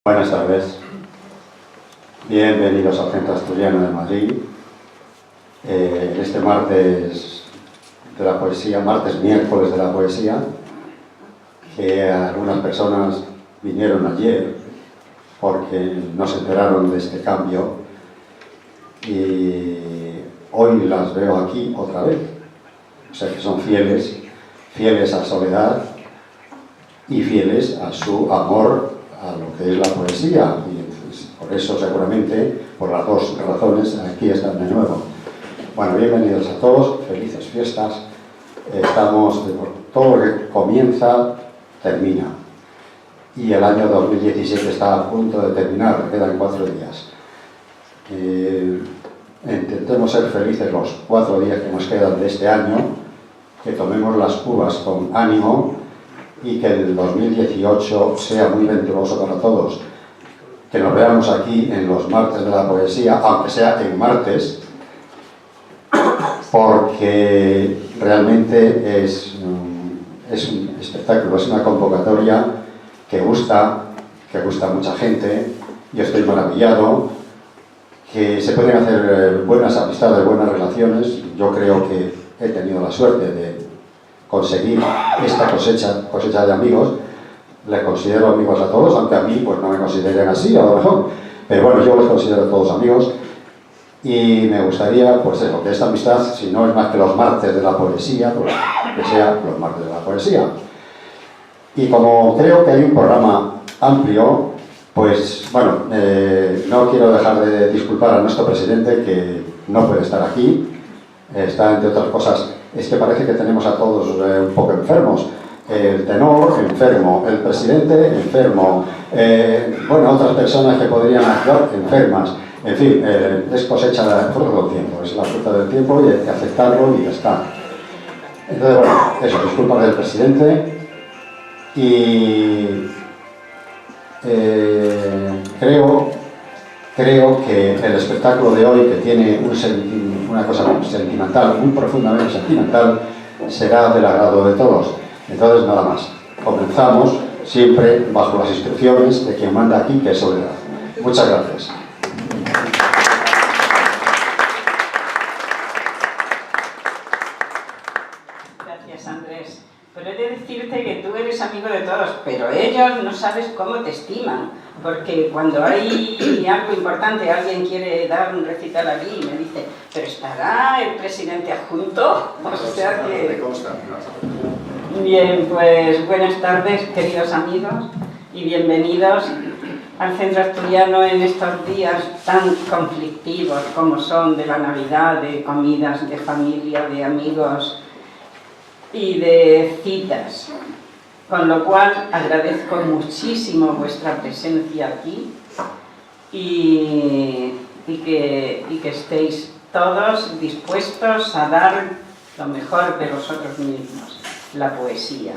Buenas tardes. Bienvenidos al Centro Asturiano de Madrid. Este martes de la poesía, miércoles de la poesía, que algunas personas vinieron ayer porque no se enteraron de este cambio y hoy las veo aquí otra vez. O sea que son fieles a Soledad y fieles a su amor a lo que es la poesía, y por eso seguramente, por las dos razones, aquí están de nuevo. Bueno, bienvenidos a todos, felices fiestas. Estamos, todo lo que comienza, termina. Y el año 2017 está a punto de terminar, quedan 4 días. Intentemos ser felices los 4 días que nos quedan de este año, que tomemos las uvas con ánimo y que el 2018 sea muy venturoso para todos. Que nos veamos aquí en los martes de la poesía, aunque sea en martes, porque realmente es un espectáculo, es una convocatoria que gusta a mucha gente. Yo estoy maravillado, que se pueden hacer buenas amistades, buenas relaciones. Yo creo que he tenido la suerte de conseguir esta cosecha de amigos. Les considero amigos a todos, aunque a mí pues no me consideren así, a lo mejor. Pero bueno, yo los considero a todos amigos. Y me gustaría, pues eso, que esta amistad, si no es más que los martes de la poesía, pues que sea los martes de la poesía. Y como creo que hay un programa amplio, pues bueno, no quiero dejar de disculpar a nuestro presidente, que no puede estar aquí. Está, entre otras cosas, es que parece que tenemos a todos un poco enfermos. El tenor enfermo, el presidente enfermo, bueno, otras personas que podrían actuar enfermas. En fin, es cosecha de fruto del tiempo, es la fruta del tiempo y hay que aceptarlo y ya está. Entonces, bueno, eso, disculpas del presidente. Y creo que el espectáculo de hoy, que tiene una cosa sentimental, muy profundamente sentimental, será del agrado de todos. Entonces, nada más. Comenzamos siempre bajo las instrucciones de quien manda aquí, que es Soledad. Muchas gracias. Gracias, Andrés. Pero he de decirte que tú eres amigo de todos, pero ellos no sabes cómo te estiman. Porque cuando hay algo importante, alguien quiere dar un recital aquí y me dice, ¿pero estará el presidente adjunto? O sea que... Bien, pues buenas tardes, queridos amigos, y bienvenidos al Centro Asturiano en estos días tan conflictivos como son de la Navidad, de comidas, de familia, de amigos y de citas. Con lo cual agradezco muchísimo vuestra presencia aquí y que estéis todos dispuestos a dar lo mejor de vosotros mismos, la poesía.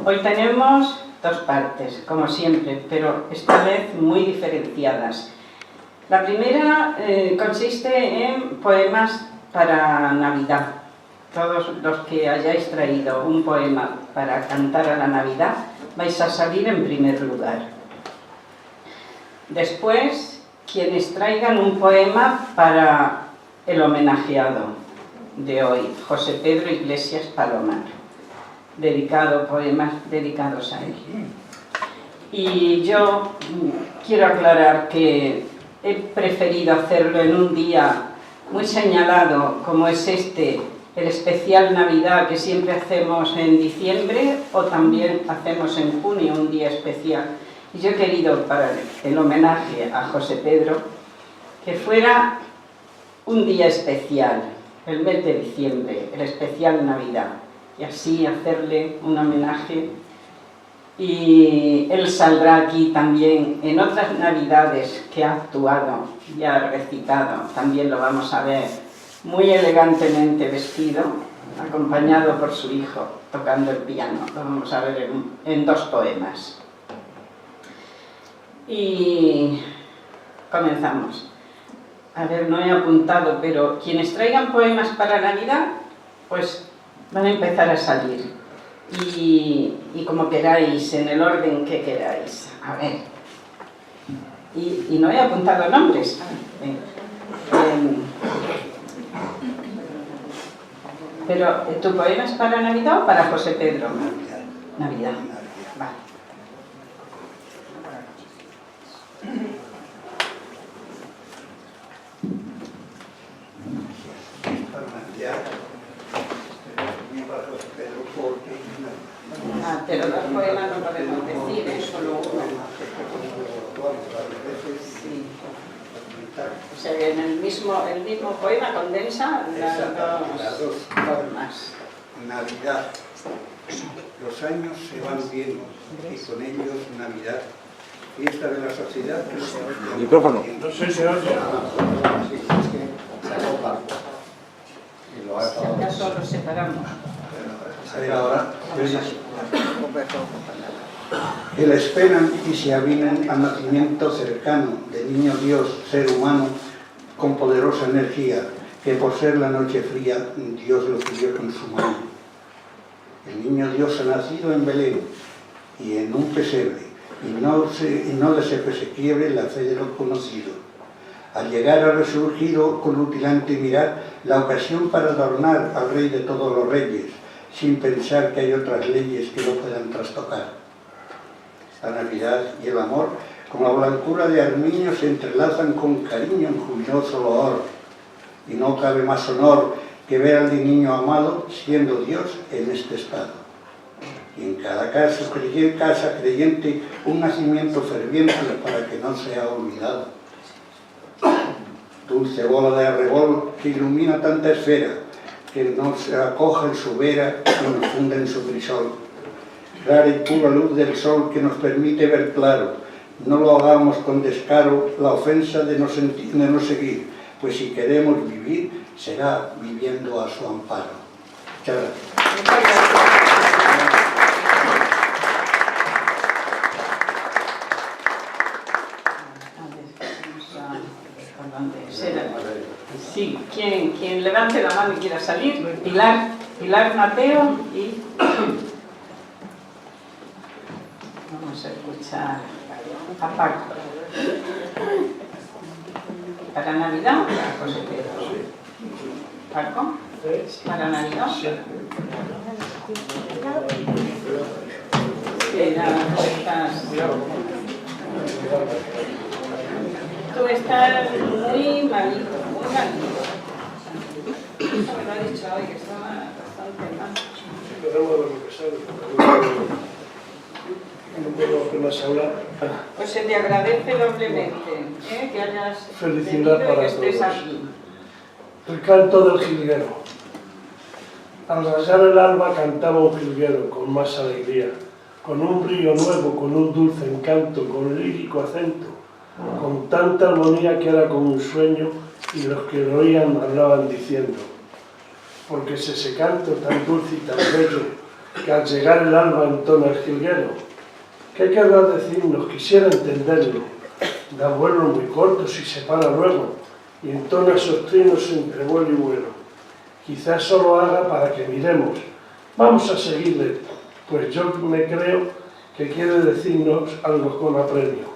Hoy tenemos 2 partes, como siempre, pero esta vez muy diferenciadas. La primera consiste en poemas para Navidad. Todos los que hayáis traído un poema para cantar a la Navidad vais a salir en primer lugar. Después, quienes traigan un poema para el homenajeado de hoy, José Pedro Iglesias Palomar, poemas dedicados a él. Y yo quiero aclarar que he preferido hacerlo en un día muy señalado como es este, el especial Navidad que siempre hacemos en diciembre o también hacemos en junio un día especial. Y yo he querido, para el homenaje a José Pedro, que fuera un día especial, el mes de diciembre, el especial Navidad, y así hacerle un homenaje. Y él saldrá aquí también en otras Navidades que ha actuado y ha recitado, también lo vamos a ver, muy elegantemente vestido, acompañado por su hijo, tocando el piano. Lo vamos a ver en 2 poemas. Y comenzamos. A ver, no he apuntado, pero quienes traigan poemas para Navidad, pues van a empezar a salir. Y como queráis, en el orden que queráis. A ver. Y no he apuntado nombres. Pero, ¿tu poema es para Navidad o para José Pedro? Navidad. Vale. Pero dos poemas no podemos decir, es solo uno. Sí. O sea que en el mismo poema condensa las dos formas. Navidad. Los años se van viendo y con ellos Navidad. Fiesta de la sociedad. Micrófono. No sé si oye. Si acaso los separamos. A ver ahora. Que la esperan y se avinan al nacimiento cercano del niño Dios, ser humano, con poderosa energía, que por ser la noche fría, Dios lo crió con su mano. El niño Dios ha nacido en Belén y en un pesebre, y no de se quiebre la fe de los conocidos. Al llegar ha resurgido con rutilante mirar la ocasión para adornar al Rey de todos los reyes, sin pensar que hay otras leyes que lo puedan trastocar. La Navidad y el amor, con la blancura de armiño, se entrelazan con cariño en jubiloso loor. Y no cabe más honor que ver al niño amado siendo Dios en este estado. Y en cada casa creyente un nacimiento ferviente para que no sea olvidado. Dulce bola de arrebol que ilumina tanta esfera, que no se acoge en su vera y nos funde en su crisol. Clara y pura luz del sol que nos permite ver claro. No lo hagamos con descaro la ofensa de no seguir, pues si queremos vivir, será viviendo a su amparo. Muchas gracias. Sí, quien levante la mano y quiera salir. Pilar Mateo y... Vamos a escuchar a Paco. ¿Para Navidad o para José Pedro? ¿Paco? ¿Para Navidad? Tú estás muy malito, muy malito. Eso me lo ha dicho hoy, que estaba bastante mal. Empezamos a lo que sale. No puedo apenas hablar. Pues se te agradece doblemente que hayas Felicidad venido y para que estés todos. aquí. El canto del jilguero. Al rasgar el alba cantaba un jilguero con más alegría, con un brillo nuevo, con un dulce encanto, con lírico acento, con tanta armonía que era como un sueño, y los que lo oían hablaban diciendo: porque es ese canto tan dulce y tan bello que al llegar el alba entona el jilguero. ¿Qué querrá decirnos? Quisiera entenderlo. Da vuelos muy cortos y se para luego, y entona esos trinos entre vuelo y vuelo. Quizás solo haga para que miremos. Vamos a seguirle, pues yo me creo que quiere decirnos algo con apremio.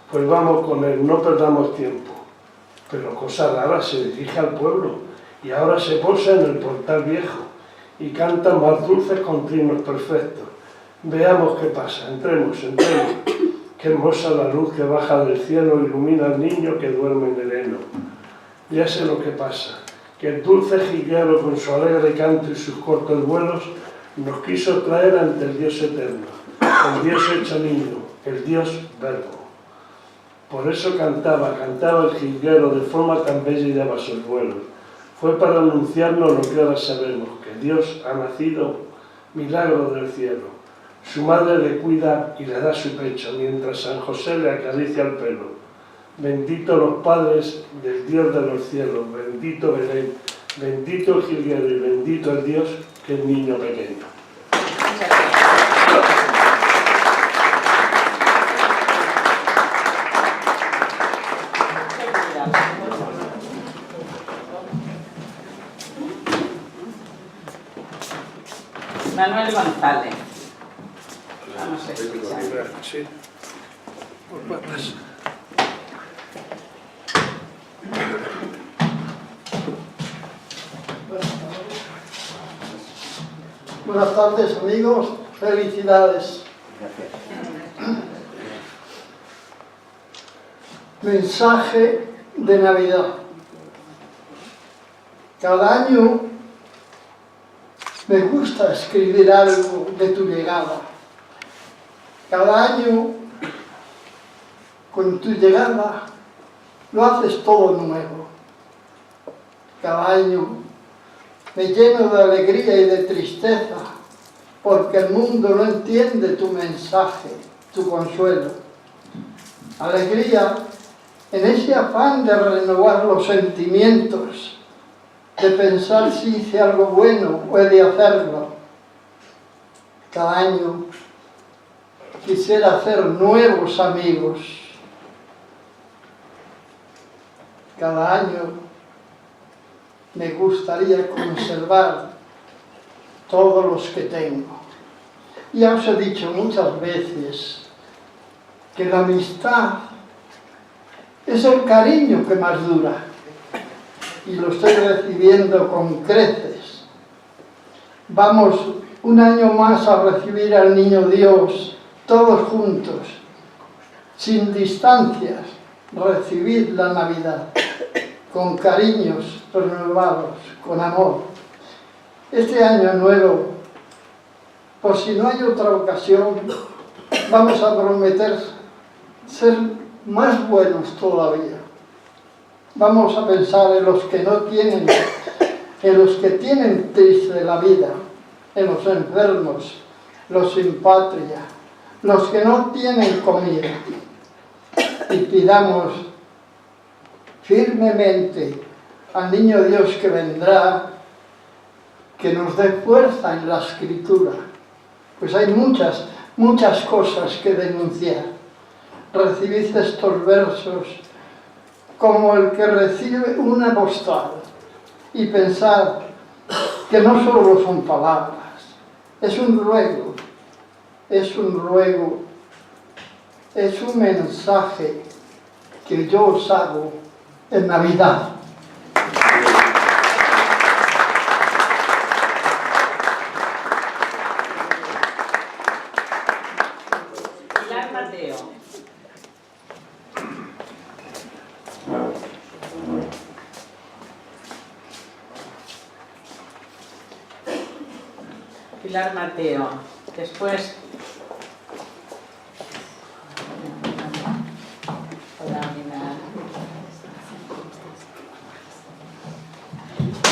Pues vamos con él, no perdamos tiempo. Pero cosa rara, se dirige al pueblo, y ahora se posa en el portal viejo, y canta más dulces con trinos perfectos. Veamos qué pasa, entremos. Qué hermosa la luz que baja del cielo ilumina al niño que duerme en el heno. Ya sé lo que pasa, que el dulce jilguero con su alegre canto y sus cortos vuelos nos quiso traer ante el Dios eterno, el Dios hecho niño, el Dios verbo. Por eso cantaba el jilguero de forma tan bella y daba sus vuelos. Fue para anunciarnos lo que ahora sabemos, que Dios ha nacido, milagro del cielo. Su madre le cuida y le da su pecho, mientras San José le acaricia el pelo. Bendito los padres del Dios de los cielos, bendito Belén, bendito el jilguero y bendito el Dios que es niño pequeño. Manuel González. Vamos a escuchar. Sí. patas. Buenas tardes, amigos. Felicidades. Mensaje de Navidad. Cada año me gusta escribir algo de tu llegada. Cada año, con tu llegada, lo haces todo nuevo. Cada año me lleno de alegría y de tristeza, porque el mundo no entiende tu mensaje, tu consuelo. Alegría en ese afán de renovar los sentimientos, de pensar si hice algo bueno o he de hacerlo. Cada año quisiera hacer nuevos amigos. Cada año me gustaría conservar todos los que tengo. Ya os he dicho muchas veces que la amistad es el cariño que más dura, y lo estoy recibiendo con creces. Vamos un año más a recibir al Niño Dios, todos juntos, sin distancias, recibid la Navidad, con cariños renovados, con amor. Este año nuevo, por si no hay otra ocasión, vamos a prometer ser más buenos todavía. Vamos a pensar en los que no tienen, en los que tienen triste la vida, en los enfermos, los sin patria, los que no tienen comida. Y pidamos firmemente al Niño Dios que vendrá, que nos dé fuerza en la Escritura, pues hay muchas cosas que denunciar. Recibid estos versos como el que recibe una postal y pensad que no solo son palabras, es un ruego, es un mensaje que yo os hago en Navidad. Pilar Mateo. Pilar Mateo. Después. Hola, Pilar.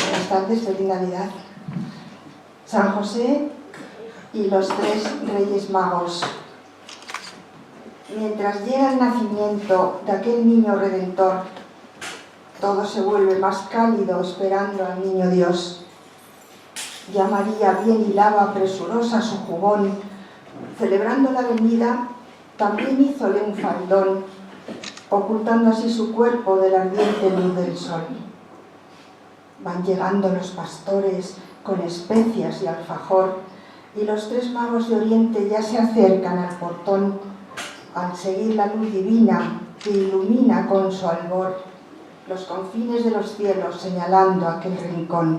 Buenas tardes, feliz Navidad. San José y los tres Reyes Magos. Mientras llega el nacimiento de aquel niño redentor, todo se vuelve más cálido esperando al niño Dios. Ya María bien hilaba presurosa su jubón, celebrando la venida, también hízole un faldón, ocultando así su cuerpo de la ardiente luz del sol. Van llegando los pastores con especias y alfajor, y los tres magos de Oriente ya se acercan al portón, al seguir la luz divina que ilumina con su albor los confines de los cielos, señalando aquel rincón.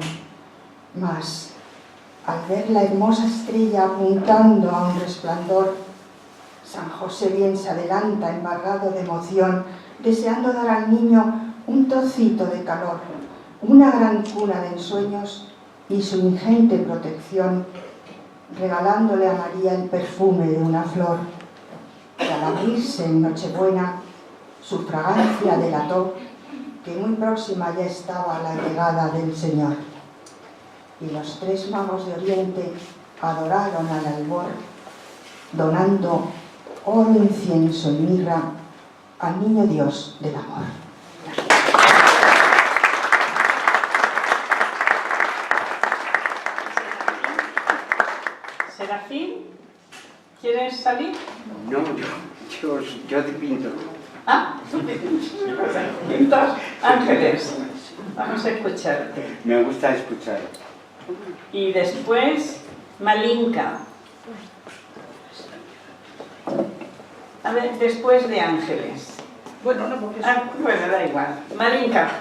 Mas, al ver la hermosa estrella apuntando a un resplandor, San José bien se adelanta embargado de emoción, deseando dar al niño un trocito de calor, una gran cuna de ensueños y su ingente protección, regalándole a María el perfume de una flor. Y al abrirse en Nochebuena, su fragancia delató que muy próxima ya estaba la llegada del Señor. Y los tres magos de Oriente adoraron al albor, donando oro, incienso y mirra al niño Dios del amor. Serafín, ¿quieres salir? No, yo te pinto. Ah, tú pintas ángeles. Vamos a escucharte. Me gusta escuchar. Y después, Malinka. A ver, después de Ángeles. Bueno, no, porque... Bueno, da igual. Marinka,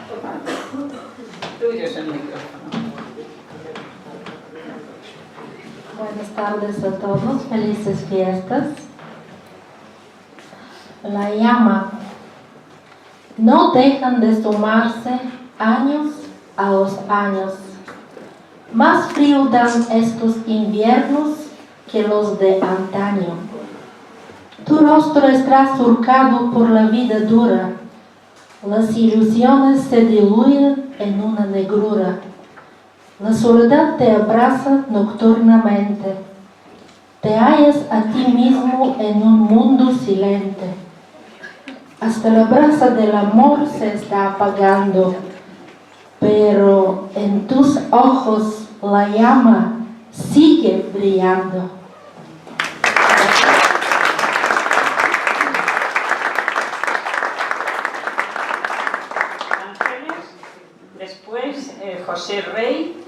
tuyo es el micrófono. Buenas tardes a todos, felices fiestas. La llama. No dejan de sumarse años a los años. Más frío dan estos inviernos que los de antaño. Tu rostro está surcado por la vida dura. Las ilusiones se diluyen en una negrura. La soledad te abraza nocturnamente. Te hallas a ti mismo en un mundo silente. Hasta la brasa del amor se está apagando, pero en tus ojos la llama sigue brillando. Después, José Rey.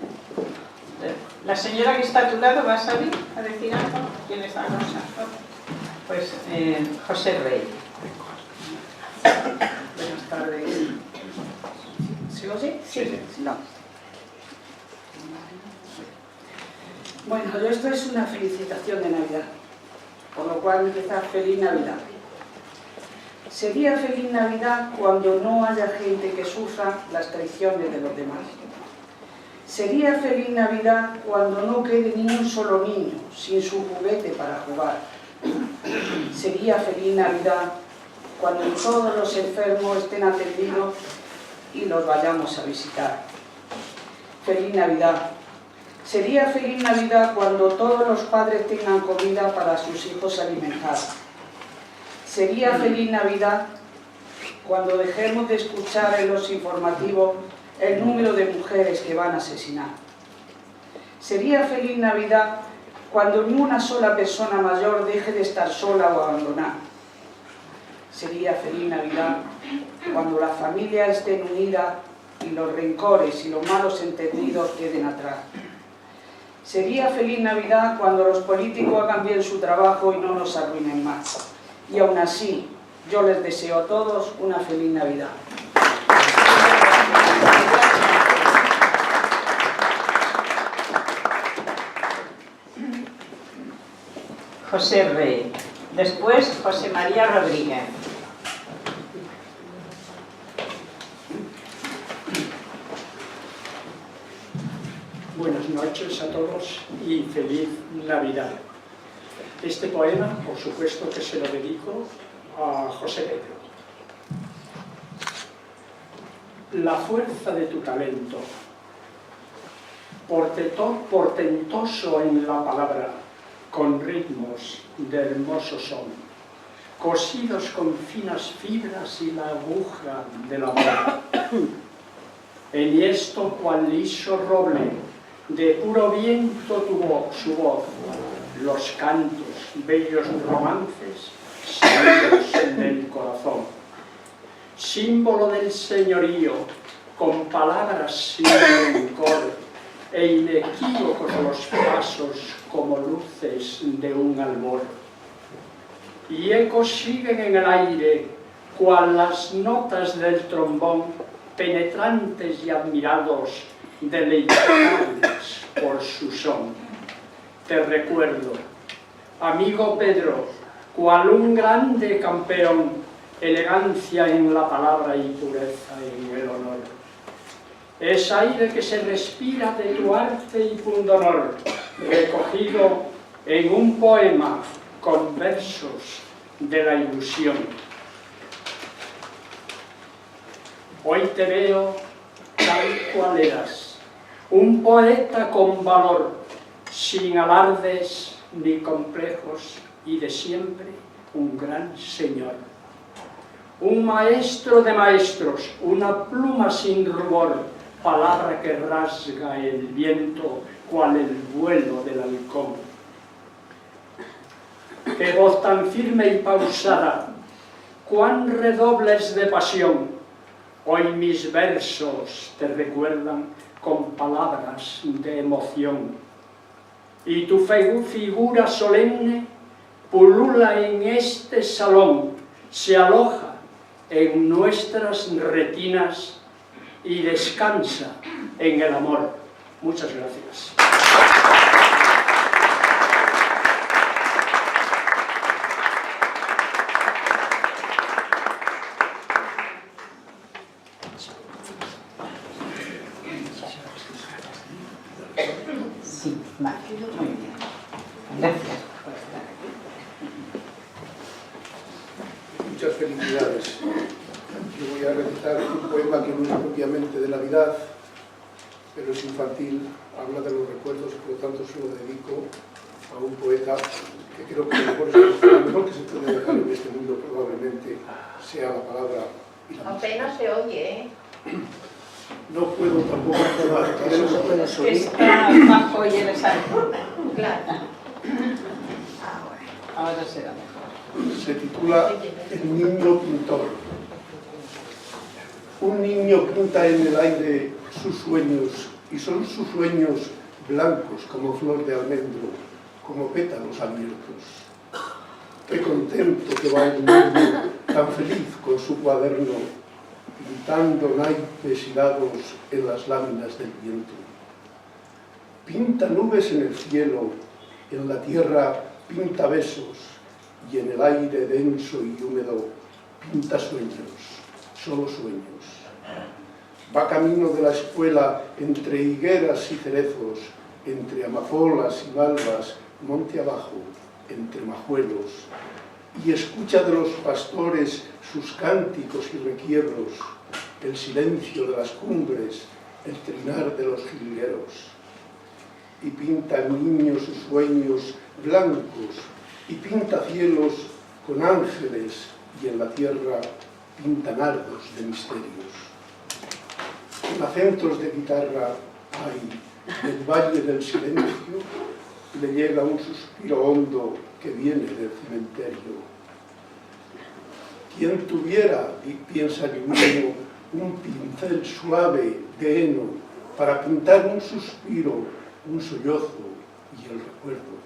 La señora que está a tu lado va a salir a decir algo. ¿Quién está con nosotros? Pues José Rey. Buenas tardes. ¿Sigo así? Sí. No. Bueno, esto es una felicitación de Navidad, por lo cual empieza Feliz Navidad. Sería feliz Navidad cuando no haya gente que sufra las traiciones de los demás. Sería feliz Navidad cuando no quede ni un solo niño sin su juguete para jugar. Sería feliz Navidad cuando todos los enfermos estén atendidos y los vayamos a visitar. Feliz Navidad. Sería feliz Navidad cuando todos los padres tengan comida para sus hijos alimentar. Sería feliz Navidad cuando dejemos de escuchar en los informativos el número de mujeres que van a asesinar. Sería feliz Navidad cuando ni una sola persona mayor deje de estar sola o abandonada. Sería feliz Navidad cuando la familia esté unida y los rencores y los malos entendidos queden atrás. Sería feliz Navidad cuando los políticos hagan bien su trabajo y no nos arruinen más. Y aún así, yo les deseo a todos una feliz Navidad. José Rey. Después, José María Rodríguez. Buenas noches a todos y feliz Navidad. Este poema, por supuesto que se lo dedico a José Pedro. La fuerza de tu talento, portentoso en la palabra, con ritmos de hermoso son, cosidos con finas fibras y la aguja del amor. Enhiesto cual liso roble, de puro viento su voz, los cantos, bellos romances, salidos del corazón. Símbolo del señorío, con palabras sin rencor, e inequívocos los pasos como luces de un albor. Y ecos siguen en el aire, cual las notas del trombón, penetrantes y admirados, deleitables por su son. Te recuerdo, amigo Pedro, cual un grande campeón, elegancia en la palabra y pureza en el honor. Es aire que se respira de tu arte y pundonor, recogido en un poema con versos de la ilusión. Hoy te veo tal cual eras, un poeta con valor, sin alardes ni complejos y de siempre un gran señor. Un maestro de maestros, una pluma sin rubor, palabra que rasga el viento cual el vuelo del halcón. Qué voz tan firme y pausada, cuán redobles de pasión, hoy mis versos te recuerdan con palabras de emoción. Y tu figura solemne, pulula en este salón, se aloja en nuestras retinas y descansa en el amor. Muchas gracias. Sí, vale, muy bien. Gracias. Muchas felicidades. Yo voy a recitar un poema que no es propiamente de Navidad, pero es infantil, habla de los recuerdos y por lo tanto se lo dedico a un poeta que creo que lo mejor que se puede dejar en este mundo probablemente sea la palabra y la música. Apenas se oye, ¿eh? No puedo tampoco recordar Está bajo y eres alto. Claro. Ahora será mejor. Se titula El niño pintor. Un niño pinta en el aire sus sueños, y son sus sueños blancos como flor de almendro, como pétalos abiertos. Qué contento que va el niño, tan feliz con su cuaderno, pintando naipes y lados en las láminas del viento. Pinta nubes en el cielo, en la tierra pinta besos, y en el aire denso y húmedo pinta sueños, solo sueños. Va camino de la escuela entre higueras y cerezos, entre amapolas y malvas, monte abajo, entre majuelos, y escucha de los pastores sus cánticos y requiebros, el silencio de las cumbres, el trinar de los jilgueros. Y pinta el niño sus sueños blancos, y pinta cielos con ángeles, y en la tierra pinta nardos de misterios. En acentos de guitarra hay, del valle del silencio, le llega un suspiro hondo que viene del cementerio. Quien tuviera, piensa el niño, un pincel suave de heno para pintar un suspiro, un sollozo y el recuerdo.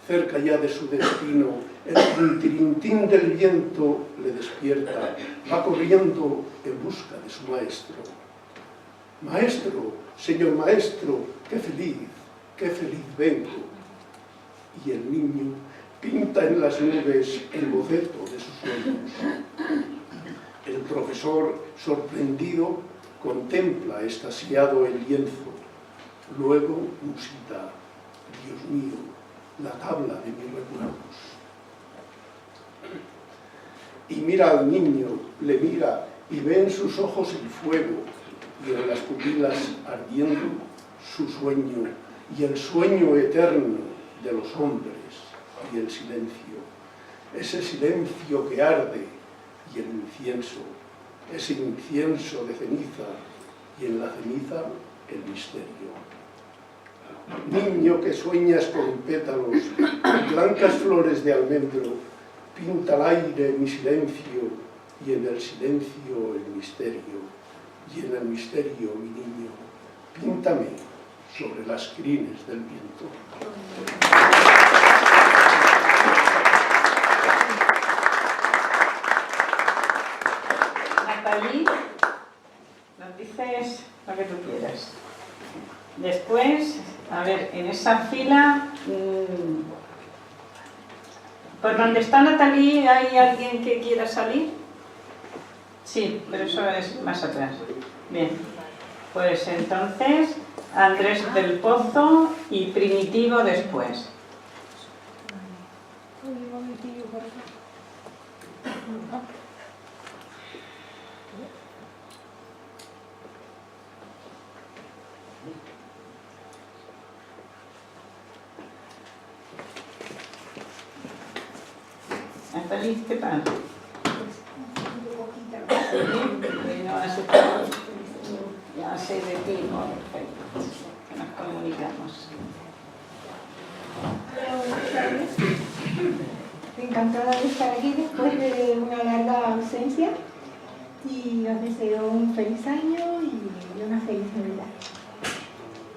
Cerca ya de su destino, el tintirintín del viento le despierta, va corriendo en busca de su maestro. Maestro, señor maestro, qué feliz vengo. Y el niño pinta en las nubes el boceto de sus sueños. El profesor, sorprendido, contempla extasiado el lienzo. Luego musita, Dios mío, la tabla de mis recuerdos. Y mira al niño, le mira y ve en sus ojos el fuego y en las pupilas ardiendo su sueño y el sueño eterno de los hombres y el silencio. Ese silencio que arde y el incienso, ese incienso de ceniza y en la ceniza el misterio. Niño que sueñas con pétalos y blancas flores de almendro, pinta al aire mi silencio y en el silencio el misterio, y en el misterio, mi niño, píntame sobre las crines del viento. Natalie, nos dices lo que tú quieras. Después, a ver, en esa fila, por donde está Natalie, ¿hay alguien que quiera salir? Sí, pero eso es más atrás. Bien, pues entonces Andrés del Pozo y Primitivo después. Natalie, ¿qué tal? Sí, no has estado, ya sé de ti, ¿no? Perfecto, que nos comunicamos. Hola, buenas tardes. Encantada de estar aquí después de una larga ausencia y os deseo un feliz año y una feliz Navidad.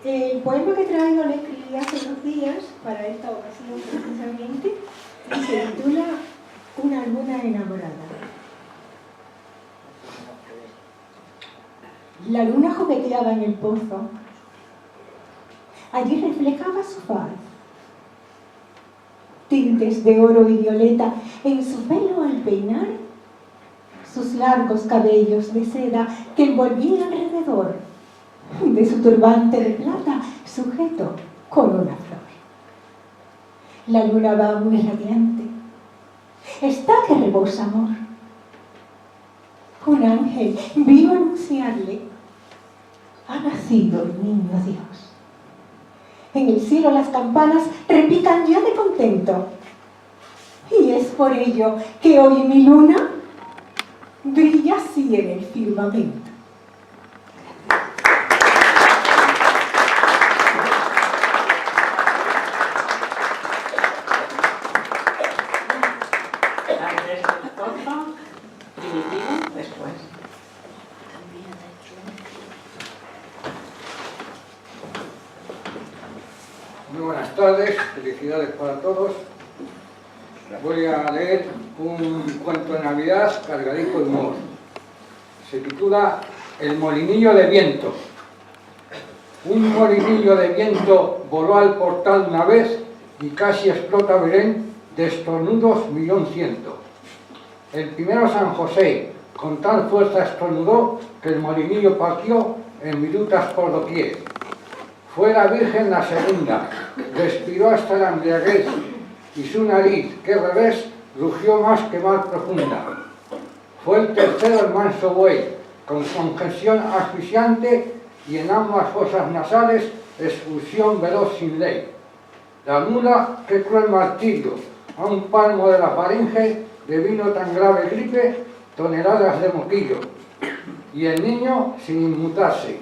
El poema que traigo lo escribí hace unos días, para esta ocasión precisamente, y se titula Una luna enamorada. La luna jugueteaba en el pozo. Allí reflejaba su faz. Tintes de oro y violeta en su pelo al peinar, sus largos cabellos de seda que envolvían alrededor de su turbante de plata sujeto con una flor. La luna va muy radiante, está que rebosa amor. Un ángel vino a anunciarle: ha nacido el niño Dios. En el cielo las campanas repican ya de contento. Y es por ello que hoy mi luna brilla así en el firmamento. Antes del pozo, Primitivo, después. Muy buenas tardes, felicidades para todos. Voy a leer un cuento de Navidad cargadito de humor. Se titula El molinillo de viento. Un molinillo de viento voló al portal una vez y casi explota Belén de estornudos 1.100.000. El primero San José, con tal fuerza estornudó que el molinillo partió en virutas por doquier. Fue la Virgen la segunda, respiró hasta la embriaguez y su nariz, que revés, rugió más que mar profunda. Fue el tercero el manso buey, con congestión asfixiante y en ambas fosas nasales expulsión veloz sin ley. La mula, qué cruel martirio, a un palmo de la faringe le vino tan grave gripe, toneladas de moquillo. Y el niño, sin inmutarse,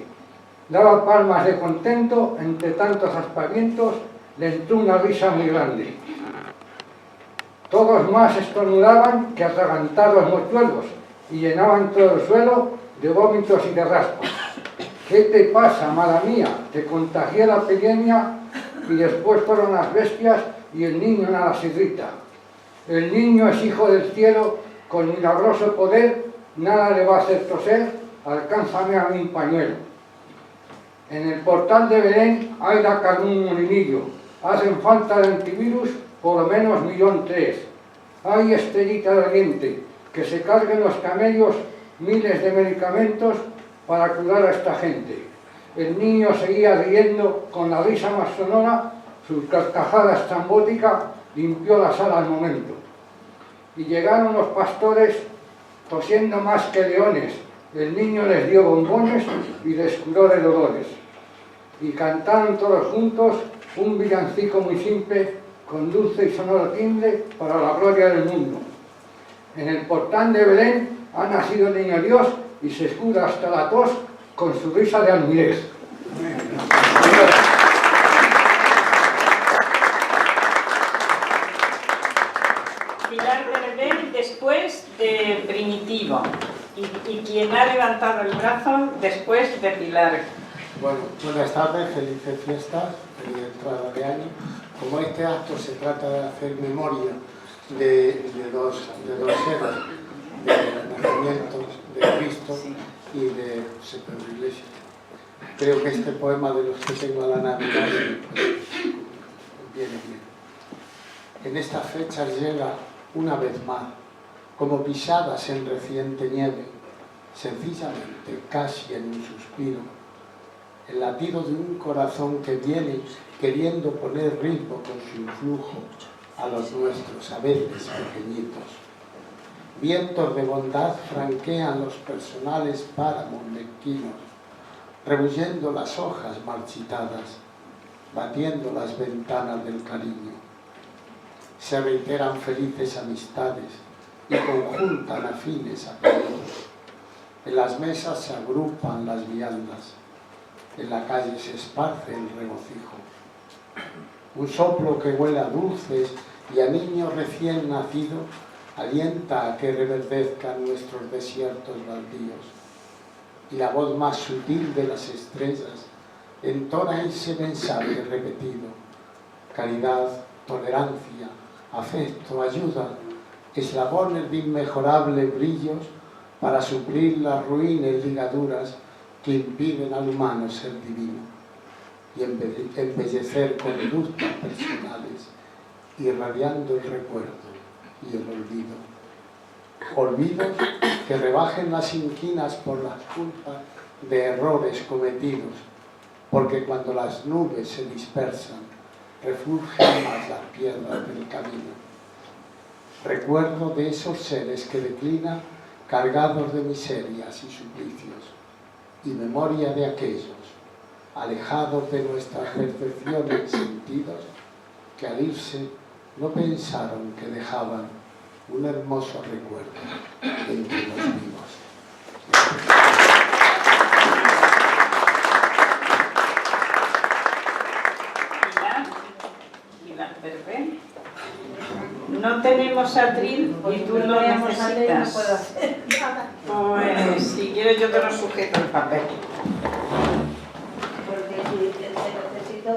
daba palmas de contento, entre tantos aspavientos le entró una risa muy grande. Todos más estornudaban que atragantados mochuelos y llenaban todo el suelo de vómitos y de raspas. ¿Qué te pasa, mala mía? Te contagié la epidemia y después fueron las bestias y el niño nada se irrita. El niño es hijo del cielo, con milagroso poder, nada le va a hacer toser, alcánzame a mí un pañuelo. En el portal de Belén hay la un molinillo, hacen falta de antivirus por lo menos 1.300.000. Hay estrellita de oriente, que se carguen los camellos miles de medicamentos para curar a esta gente. El niño seguía riendo con la risa más sonora, su carcajada estrambótica limpió la sala al momento. Y llegaron los pastores tosiendo más que leones. El niño les dio bombones y les curó de dolores. Y cantaron todos juntos un villancico muy simple, con dulce y sonoro timbre, para la gloria del mundo. En el portal de Belén ha nacido el niño Dios y se escuda hasta la tos con su risa de almirez. Pilar Berbel después de Primitivo y quien ha levantado el brazo después de Pilar. Bueno, buenas tardes, felices fiestas, feliz entrada de año. Como este acto se trata de hacer memoria de dos eras, de nacimientos de Cristo y de José Pedro Iglesias, creo que este poema de los que tengo a la Navidad viene bien. En estas fechas llega una vez más, como pisadas en reciente nieve, sencillamente, casi en un suspiro, el latido de un corazón que viene queriendo poner ritmo con su influjo a los nuestros, a veces pequeñitos. Vientos de bondad franquean los personales páramos mezquinos, rebulliendo las hojas marchitadas, batiendo las ventanas del cariño. Se reiteran felices amistades y conjuntan afines apellidos. En las mesas se agrupan las viandas, en la calle se esparce el regocijo. Un soplo que huele a dulces y a niño recién nacido alienta a que reverdezcan nuestros desiertos baldíos. Y la voz más sutil de las estrellas entona ese mensaje repetido: caridad, tolerancia, afecto, ayuda, eslabones de inmejorables brillos para suplir las ruines ligaduras que impiden al humano ser divino y embellecer conductas personales, irradiando el recuerdo y el olvido. Olvidos que rebajen las inquinas por las culpas de errores cometidos, porque cuando las nubes se dispersan, refulgen más las piedras del camino. Recuerdo de esos seres que declinan cargados de miserias y suplicios, y memoria de aquellos, alejados de nuestras percepciones y sentidos, que al irse no pensaron que dejaban un hermoso recuerdo entre los vivos. Perfecto. No tenemos atril y tú lo necesitas. No puedo hacer nada. Pues si quieres yo te lo sujeto el papel. Porque si te necesito...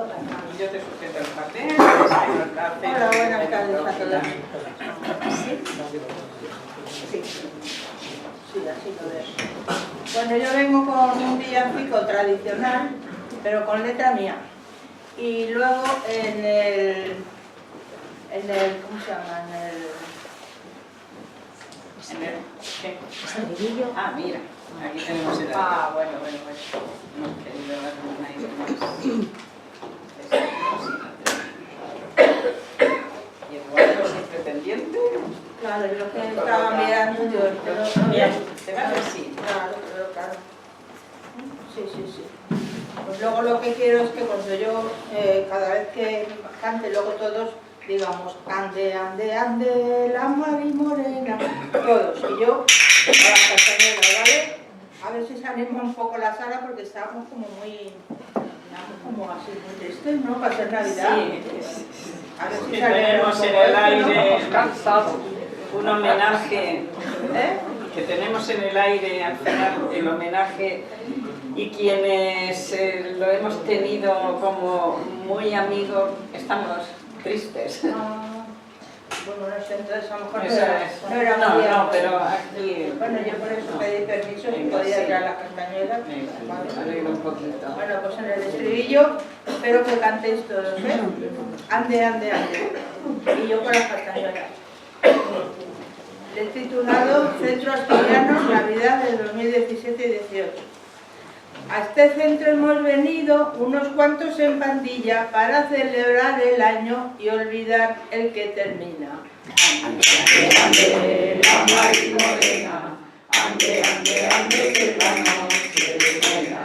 Yo te sujeto el papel. Hola, buenas tardes a todos. ¿Sí? Sí. Sí, así lo veo. Bueno, yo vengo con un villancico tradicional, pero con letra mía. Y luego en el ¿cómo se llama? ¿Qué? Ah, mira, aquí tenemos el aire. Ah, bueno. No he querido darle un aire más. ¿Y Eduardo siempre pendiente? Claro, yo que estaba mirando, yo ¿te va a decir? Claro. Sí. Pues luego lo que quiero es que cuando yo, cada vez que cante, luego todos digamos, ande, la Mari Morena, todos, y yo, con las castañuelas, ¿vale? A ver si se anima un poco la sala porque estamos como muy, como así, muy tristes, ¿no? Para hacer Navidad. Sí, a ver si que tenemos en el aire un homenaje, que tenemos en el aire al final el homenaje, y quienes lo hemos tenido como muy amigos estamos tristes. Bueno, no sé, entonces a lo mejor no era muy bien. No, pero aquí... Bueno, yo por eso pedí permiso si podía traer las castañuelas. Vale, un poquito. Bueno, pues en el estribillo espero que cantéis todos, ¿eh? Ande. Y yo con las castañuelas. Le he titulado Centro Asturiano Navidad del 2017 y 18. A este centro hemos venido unos cuantos en pandilla para celebrar el año y olvidar el que termina. Ande, la Mari Morena, ande, que la noche es buena.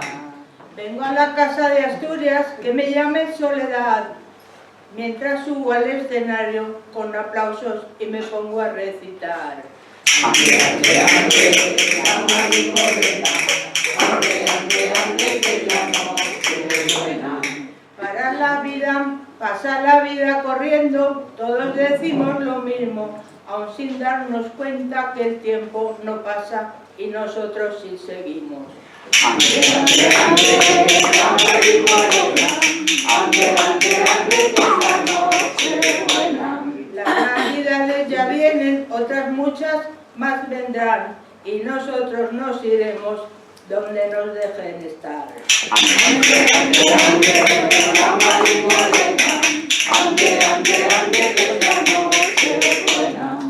Vengo a la casa de Asturias, que me llame Soledad, mientras subo al escenario con aplausos y me pongo a recitar. Ande, la Mari Morena. Ande, que la noche es buena. Pasa la vida corriendo, todos decimos lo mismo, aun sin darnos cuenta que el tiempo no pasa y nosotros sí seguimos. Ande, la Mari Morena. Ande, que la noche es buena. Las navidades ya vienen, otras muchas más vendrán, y nosotros nos iremos donde nos dejen estar.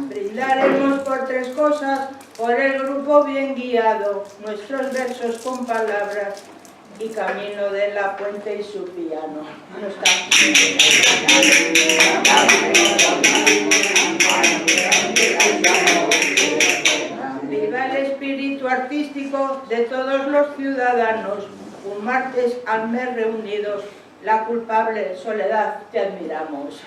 Brindaremos por tres cosas, por el grupo bien guiado, nuestros versos con palabras y Camino de la Puente y su piano. No está. Viva el espíritu artístico de todos los ciudadanos. Un martes al mes reunidos, la culpable soledad te admiramos.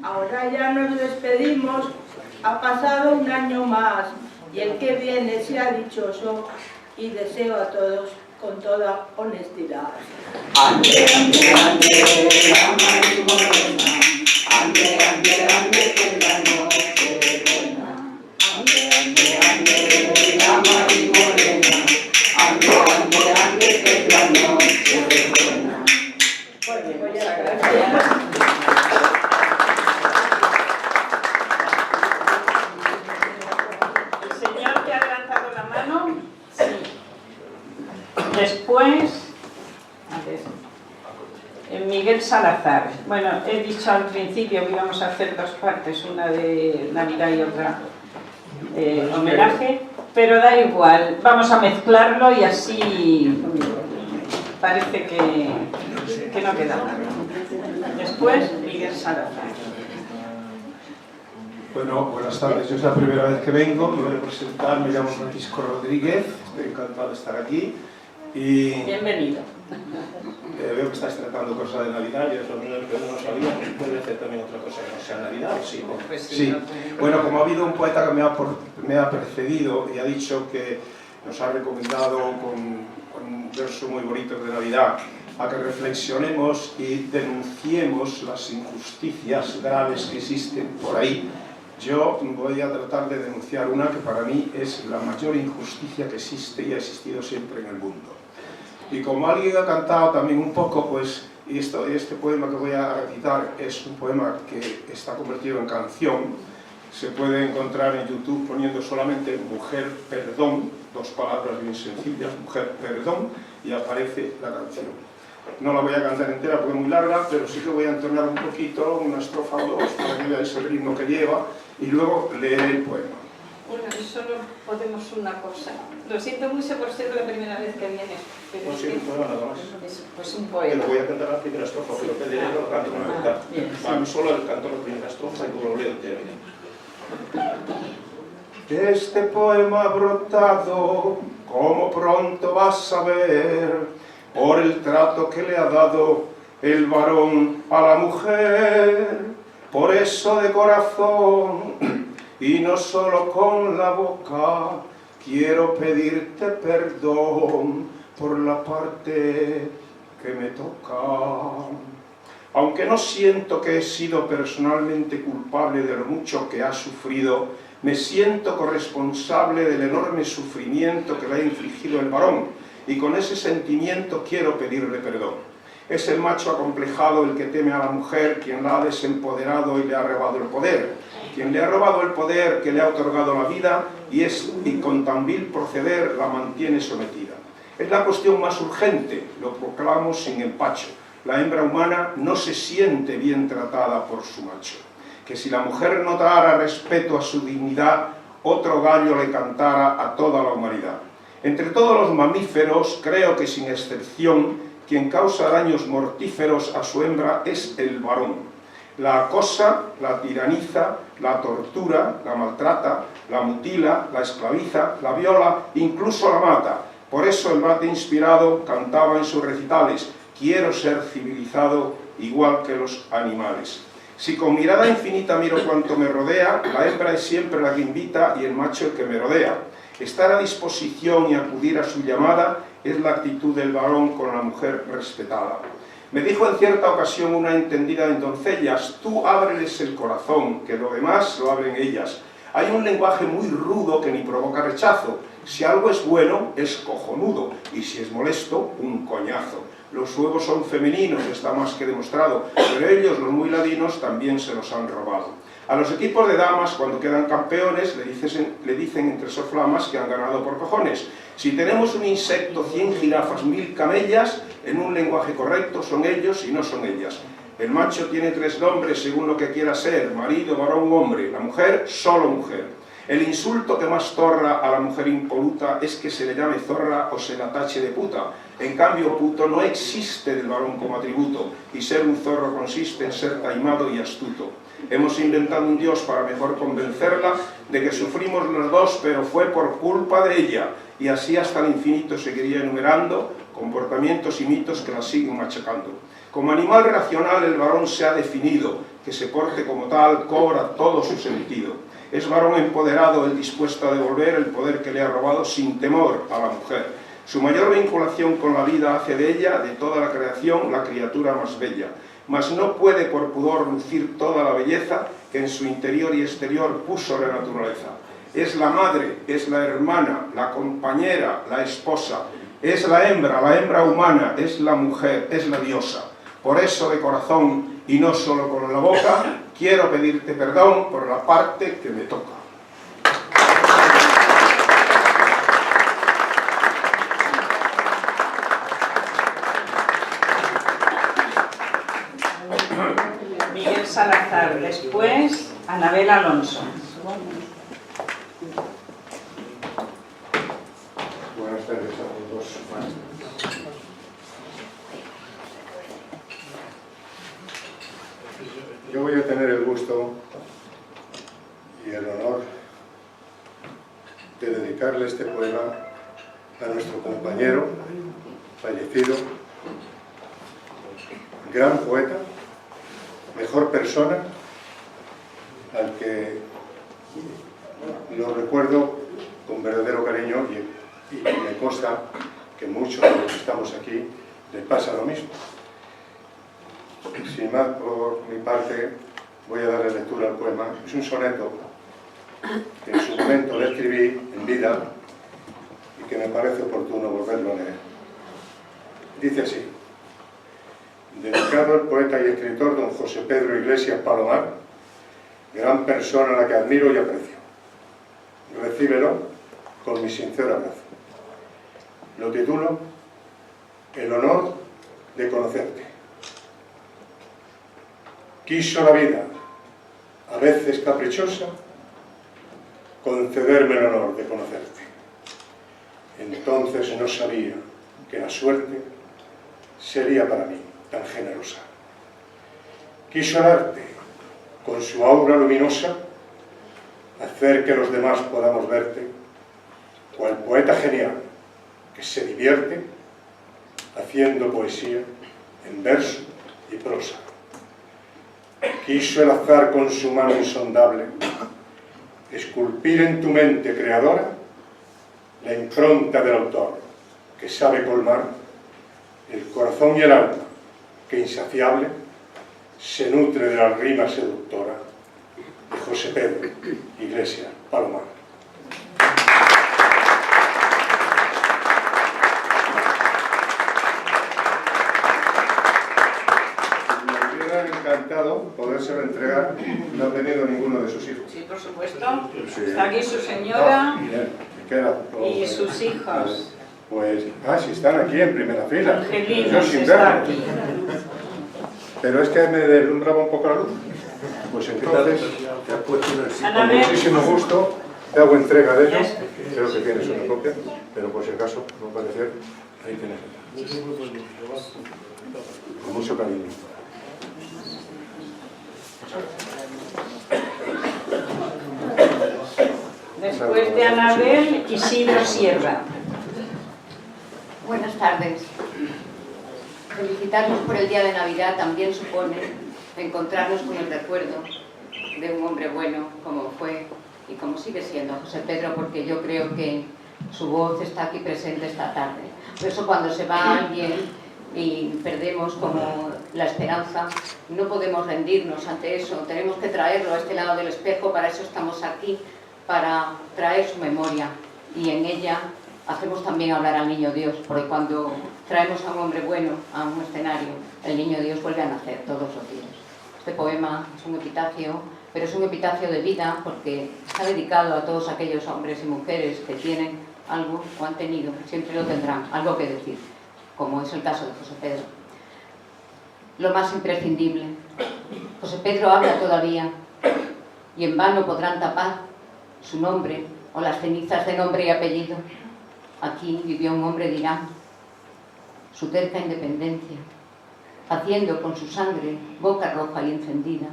Ahora ya nos despedimos, ha pasado un año más y el que viene sea dichoso y deseo a todos con toda honestidad. Ande, la Mari Morena. Ande, que la noche es buena. Muchas gracias. El señor que ha levantado la mano, sí. Después, a ver, Miguel Salazar. Bueno, he dicho al principio que íbamos a hacer dos partes, una de Navidad y otra homenaje, pero da igual, vamos a mezclarlo y así parece que no queda nada. Después, Miguel Salazar. Bueno, buenas tardes. Yo es la primera vez que vengo. Me voy a presentar. Me llamo Francisco Rodríguez. Estoy encantado de estar aquí. Y bienvenido. Veo que estáis tratando cosas de Navidad. Yo eso no sabía. Puede hacer también otra cosa que no sea Navidad. ¿Sí? Pues sí. Bueno, como ha habido un poeta que me ha precedido y ha dicho que nos ha recomendado con un verso muy bonito de Navidad a que reflexionemos y denunciemos las injusticias graves que existen por ahí. Yo voy a tratar de denunciar una que para mí es la mayor injusticia que existe y ha existido siempre en el mundo. Y como alguien ha cantado también un poco, pues, y este poema que voy a recitar es un poema que está convertido en canción. Se puede encontrar en YouTube poniendo solamente Mujer Perdón, dos palabras bien sencillas, Mujer Perdón, y aparece la canción. No la voy a cantar entera porque es muy larga, pero sí que voy a entonar un poquito, una estrofa o dos, para que veáis el ritmo que lleva, y luego leeré el poema. Bueno, y solo podemos una cosa. Lo siento mucho por ser la primera vez que vienes, pero Pues sí, un poema nada más. Pues un poema. Voy a cantar la primera estrofa, pero que leerlo lo canto una mitad. A mí solo el canto la primera estrofa y luego lo leo entero. Este poema ha brotado, como pronto vas a ver, por el trato que le ha dado el varón a la mujer. Por eso de corazón, y no solo con la boca, quiero pedirte perdón por la parte que me toca. Aunque no siento que he sido personalmente culpable de lo mucho que ha sufrido, me siento corresponsable del enorme sufrimiento que le ha infligido el varón, y con ese sentimiento quiero pedirle perdón. Es el macho acomplejado el que teme a la mujer, quien la ha desempoderado y le ha robado el poder, quien le ha robado el poder que le ha otorgado la vida y con tan vil proceder la mantiene sometida. Es la cuestión más urgente, lo proclamo sin empacho. La hembra humana no se siente bien tratada por su macho. Que si la mujer no dara respeto a su dignidad, otro gallo le cantara a toda la humanidad. Entre todos los mamíferos, creo que sin excepción, quien causa daños mortíferos a su hembra es el varón. La acosa, la tiraniza, la tortura, la maltrata, la mutila, la esclaviza, la viola, incluso la mata. Por eso el Bate inspirado cantaba en sus recitales: quiero ser civilizado igual que los animales. Si con mirada infinita miro cuanto me rodea, la hembra es siempre la que invita y el macho el que me rodea. Estar a disposición y acudir a su llamada es la actitud del varón con la mujer respetada. Me dijo en cierta ocasión una entendida en doncellas: tú ábreles el corazón, que lo demás lo abren ellas. Hay un lenguaje muy rudo que ni provoca rechazo. Si algo es bueno, es cojonudo, y si es molesto, un coñazo. Los huevos son femeninos, está más que demostrado, pero ellos, los muy ladinos, también se los han robado. A los equipos de damas, cuando quedan campeones, le dicen entre soflamas que han ganado por cojones. Si tenemos un insecto, 100 jirafas, 1000 camellas, en un lenguaje correcto son ellos y no son ellas. El macho tiene 3 nombres según lo que quiera ser: marido, varón, hombre. La mujer, solo mujer. El insulto que más torra a la mujer impoluta es que se le llame zorra o se la tache de puta. En cambio, puto no existe del varón como atributo, y ser un zorro consiste en ser taimado y astuto. Hemos inventado un Dios para mejor convencerla de que sufrimos los dos, pero fue por culpa de ella, y así hasta el infinito seguiría enumerando comportamientos y mitos que la siguen machacando. Como animal racional, el varón se ha definido, que se porte como tal cobra todo su sentido. Es varón empoderado el dispuesto a devolver el poder que le ha robado sin temor a la mujer. Su mayor vinculación con la vida hace de ella, de toda la creación, la criatura más bella. Mas no puede por pudor lucir toda la belleza que en su interior y exterior puso la naturaleza. Es la madre, es la hermana, la compañera, la esposa, es la hembra humana, es la mujer, es la diosa. Por eso, de corazón y no solo con la boca, quiero pedirte perdón por la parte que me toca. Miguel Salazar, después Anabel Alonso. Buenas tardes a todos. Yo voy a tener el gusto y el honor de dedicarle este poema a nuestro compañero fallecido, gran poeta, mejor persona, al que lo recuerdo con verdadero cariño y me consta que muchos de los que estamos aquí les pasa lo mismo. Sin más por mi parte, voy a darle lectura al poema. Es un soneto que en su momento le escribí en vida y que me parece oportuno volverlo a leer. Dice así: dedicado al poeta y escritor don José Pedro Iglesias Palomar, gran persona a la que admiro y aprecio. Recíbelo con mi sincero abrazo. Lo titulo El honor de conocerte. Quiso la vida, a veces caprichosa, concederme el honor de conocerte. Entonces no sabía que la suerte sería para mí tan generosa. Quiso el arte, con su aura luminosa, hacer que los demás podamos verte, cual poeta genial que se divierte haciendo poesía en verso y prosa. Quiso el azar con su mano insondable esculpir en tu mente creadora la impronta del autor que sabe colmar el corazón y el alma que insaciable se nutre de la rima seductora de José Pedro Iglesias Palomar. Encantado podérselo entregar, no ha tenido ninguno de sus hijos. Sí, por supuesto. Sí. Está aquí su señora y pues, sus hijos. Pues, si están aquí en primera fila. Yo sin verlo. Pero es que me deslumbraba un poco la luz. Pues entonces, con muchísimo gusto, te hago entrega de ellos. Creo que tienes una copia, pero por si acaso, no parecer, ahí tienes. Con mucho cariño. Después de Anabel, Isidro Sierra. Buenas tardes. Felicitarnos por el día de Navidad también supone encontrarnos con el recuerdo de un hombre bueno como fue y como sigue siendo José Pedro, porque yo creo que su voz está aquí presente esta tarde. Por eso cuando se va alguien y perdemos como la esperanza, no podemos rendirnos ante eso, tenemos que traerlo a este lado del espejo, para eso estamos aquí, para traer su memoria, y en ella hacemos también hablar al Niño Dios, porque cuando traemos a un hombre bueno a un escenario, el Niño Dios vuelve a nacer todos los días. Este poema es un epitafio, pero es un epitafio de vida, porque está dedicado a todos aquellos hombres y mujeres que tienen algo, o han tenido, siempre lo tendrán, algo que decir, como es el caso de José Pedro. Lo más imprescindible. José Pedro habla todavía, y en vano podrán tapar su nombre o las cenizas de nombre y apellido. Aquí vivió un hombre, dirán, su terca independencia, haciendo con su sangre boca roja y encendida.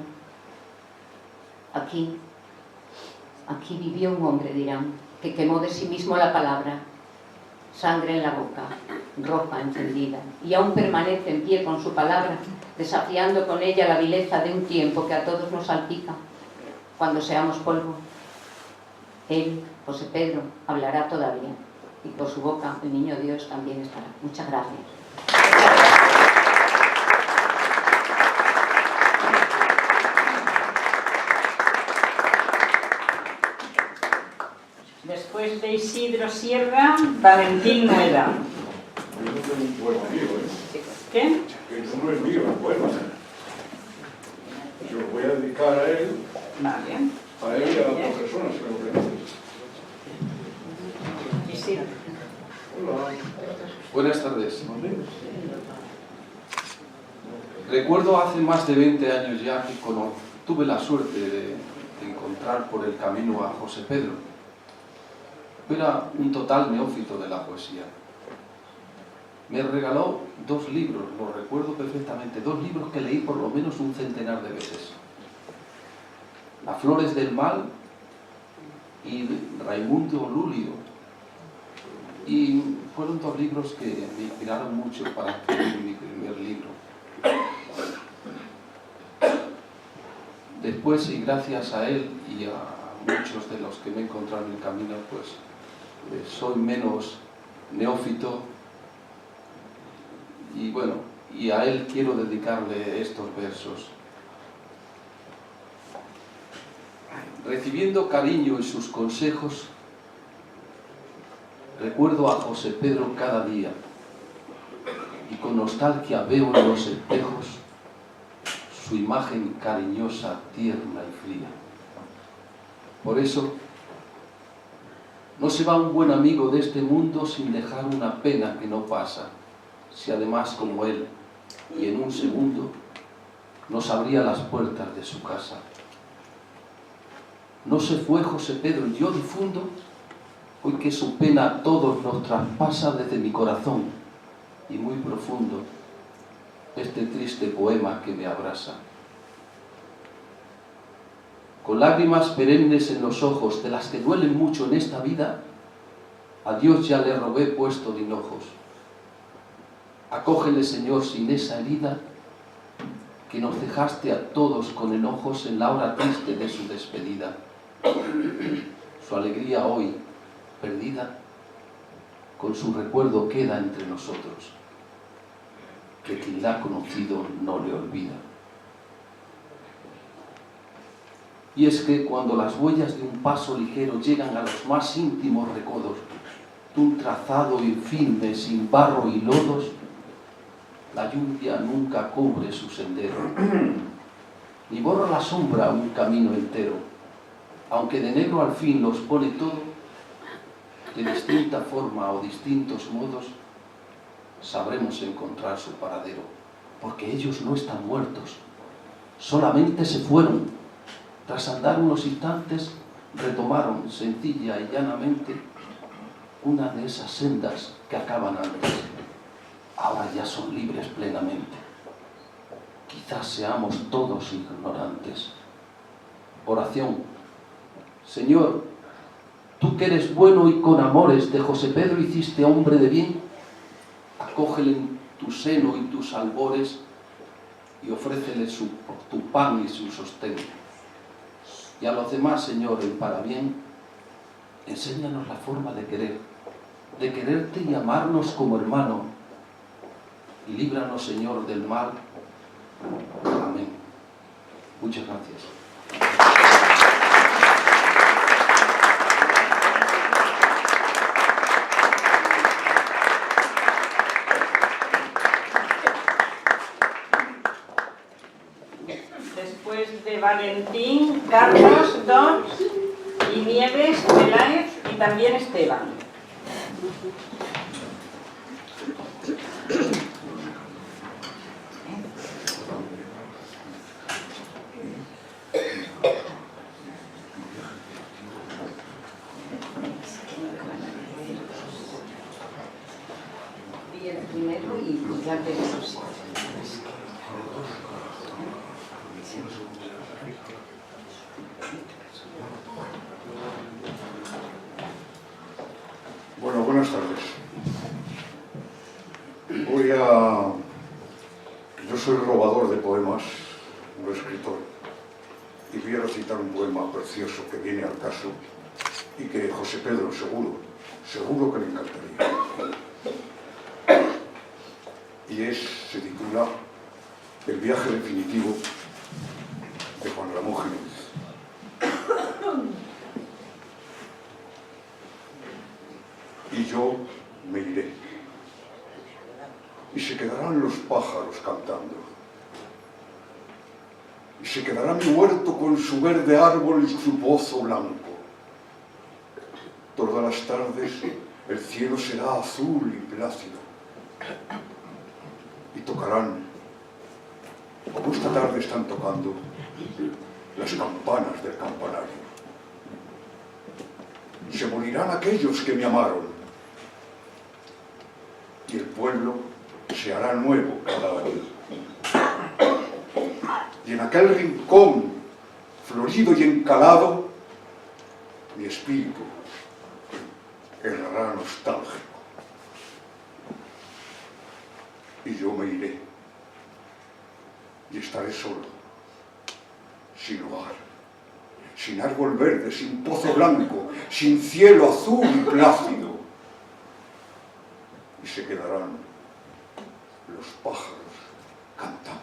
Aquí vivió un hombre, dirán, que quemó de sí mismo la palabra, sangre en la boca, roja encendida, y aún permanece en pie con su palabra, desafiando con ella la vileza de un tiempo que a todos nos salpica cuando seamos polvo. Él, José Pedro, hablará todavía, y por su boca el Niño Dios también estará. Muchas gracias. Después de Isidro Sierra, Valentín Muela. ¿Qué? no es mío, es bueno. Yo lo voy a dedicar a él, Vale. a él y a otras personas que lo conocen. Quisiera. Hola. Buenas tardes. Recuerdo hace más de 20 años ya que tuve la suerte de encontrar por el camino a José Pedro. Era un total neófito de la poesía. Me regaló 2 libros, lo recuerdo perfectamente, 2 libros que leí por lo menos un centenar de veces. Las Flores del Mal y Raimundo Lulio. Y fueron 2 libros que me inspiraron mucho para escribir mi primer libro. Después, y gracias a él y a muchos de los que me he encontrado en el camino, pues soy menos neófito y bueno, y a él quiero dedicarle estos versos. Recibiendo cariño y sus consejos, recuerdo a José Pedro cada día y con nostalgia veo en los espejos su imagen cariñosa, tierna y fría. Por eso, no se va un buen amigo de este mundo sin dejar una pena que no pasa, si además como él, y en un segundo, nos abría las puertas de su casa. No se fue José Pedro, y yo difundo hoy que su pena a todos nos traspasa desde mi corazón, y muy profundo, este triste poema que me abrasa. Con lágrimas perennes en los ojos, de las que duelen mucho en esta vida, a Dios ya le robé puesto de hinojos. Acógele, Señor, sin esa herida, que nos dejaste a todos con enojos en la hora triste de su despedida. Su alegría hoy, perdida, con su recuerdo queda entre nosotros, que quien la ha conocido no le olvida. Y es que cuando las huellas de un paso ligero llegan a los más íntimos recodos de un trazado infirme sin barro y lodos, la lluvia nunca cubre su sendero, ni borra la sombra un camino entero, aunque de negro al fin los pone todo, de distinta forma o distintos modos, sabremos encontrar su paradero, porque ellos no están muertos, solamente se fueron. Tras andar unos instantes, retomaron sencilla y llanamente una de esas sendas que acaban antes. Ahora ya son libres plenamente. Quizás seamos todos ignorantes. Oración. Señor, tú que eres bueno y con amores, de José Pedro hiciste hombre de bien, acógele en tu seno y tus albores y ofrécele tu pan y su sostén. Y a los demás, Señor, en parabién, enséñanos la forma de quererte y amarnos como hermano, y líbranos, Señor, del mal. Amén. Muchas gracias. Después de Valentín, Carlos, Don y Nieves, Peláez y también Esteban. Y el primero y ya te eso. Bueno, buenas tardes. Yo soy robador de poemas, no escritor, y voy a recitar un poema precioso que viene al caso y que José Pedro seguro que le encantaría. Y se titula El viaje definitivo de Juan Ramón Jiménez. Y yo me iré, y se se quedarán los pájaros cantando. Y se quedará mi huerto con su verde árbol y su pozo blanco. Todas las tardes el cielo será azul y plácido. Y tocarán, como esta tarde están tocando, las campanas del campanario. Se morirán aquellos que me amaron. Y el pueblo se hará nuevo cada año. Y en aquel rincón florido y encalado, mi espíritu errará nostálgico. Y yo me iré, y estaré solo, sin hogar, sin árbol verde, sin pozo blanco, sin cielo azul y plácido. Y se quedarán los pájaros cantando.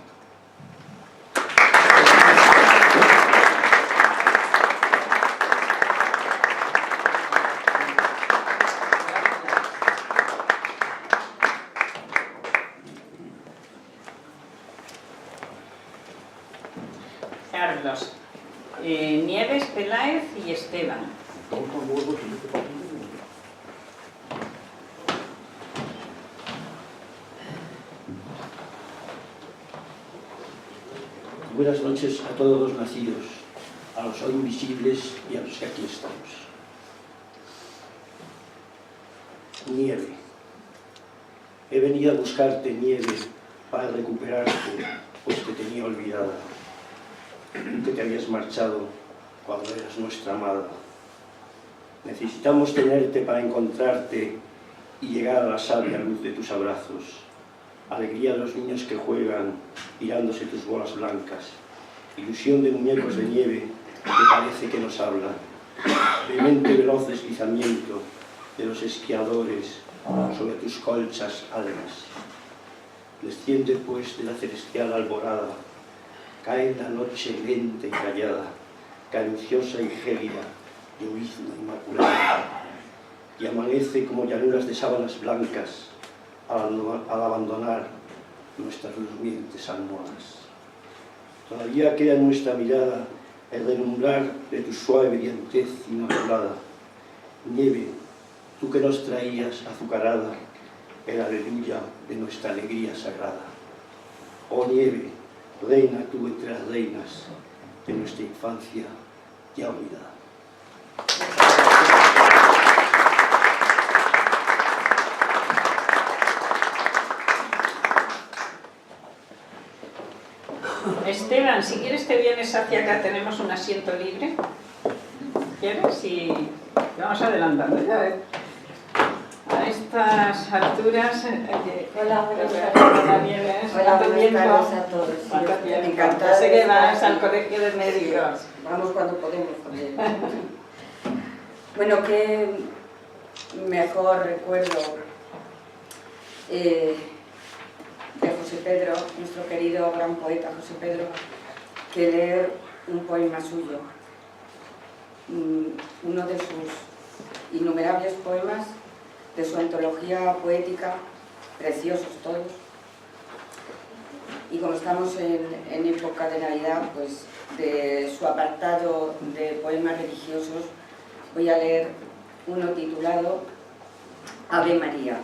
Carlos, Nieves, Peláez y Esteban. Buenas noches a todos los nacidos, a los hoy invisibles y a los que aquí estamos. Nieve. He venido a buscarte, Nieve, para recuperarte, pues te tenía olvidada. Que te habías marchado cuando eras nuestra amada. Necesitamos tenerte para encontrarte y llegar a la sabia luz de tus abrazos. Alegría de los niños que juegan, tirándose tus bolas blancas. Ilusión de muñecos de nieve que parece que nos hablan. Vehemente veloz deslizamiento de los esquiadores sobre tus colchas algas. Desciende pues de la celestial alborada. Cae la noche lenta y callada, cadenciosa y gélida, llovizna inmaculada, y amanece como llanuras de sábanas blancas al abandonar nuestras durmientes almohadas. Todavía queda en nuestra mirada el relumbrar de tu suave brillantez inmaculada. Nieve, tú que nos traías azucarada, el aleluya de nuestra alegría sagrada. Oh nieve, reina tú entre las reinas de nuestra infancia ya olvidada. Esteban, si quieres te vienes hacia acá, tenemos un asiento libre. ¿Quieres? Y vamos adelantando ya, ¿eh? A estas alturas... Hola, Nieves. buenas tardes a todos. Encantada. Sé que vas al colegio de médicos. Vamos cuando podemos también. Bueno, qué mejor recuerdo de José Pedro, nuestro querido gran poeta José Pedro, que leer un poema suyo. Uno de sus innumerables poemas de su antología poética, preciosos todos. Y como estamos en época de Navidad, pues de su apartado de poemas religiosos voy a leer uno titulado Ave María.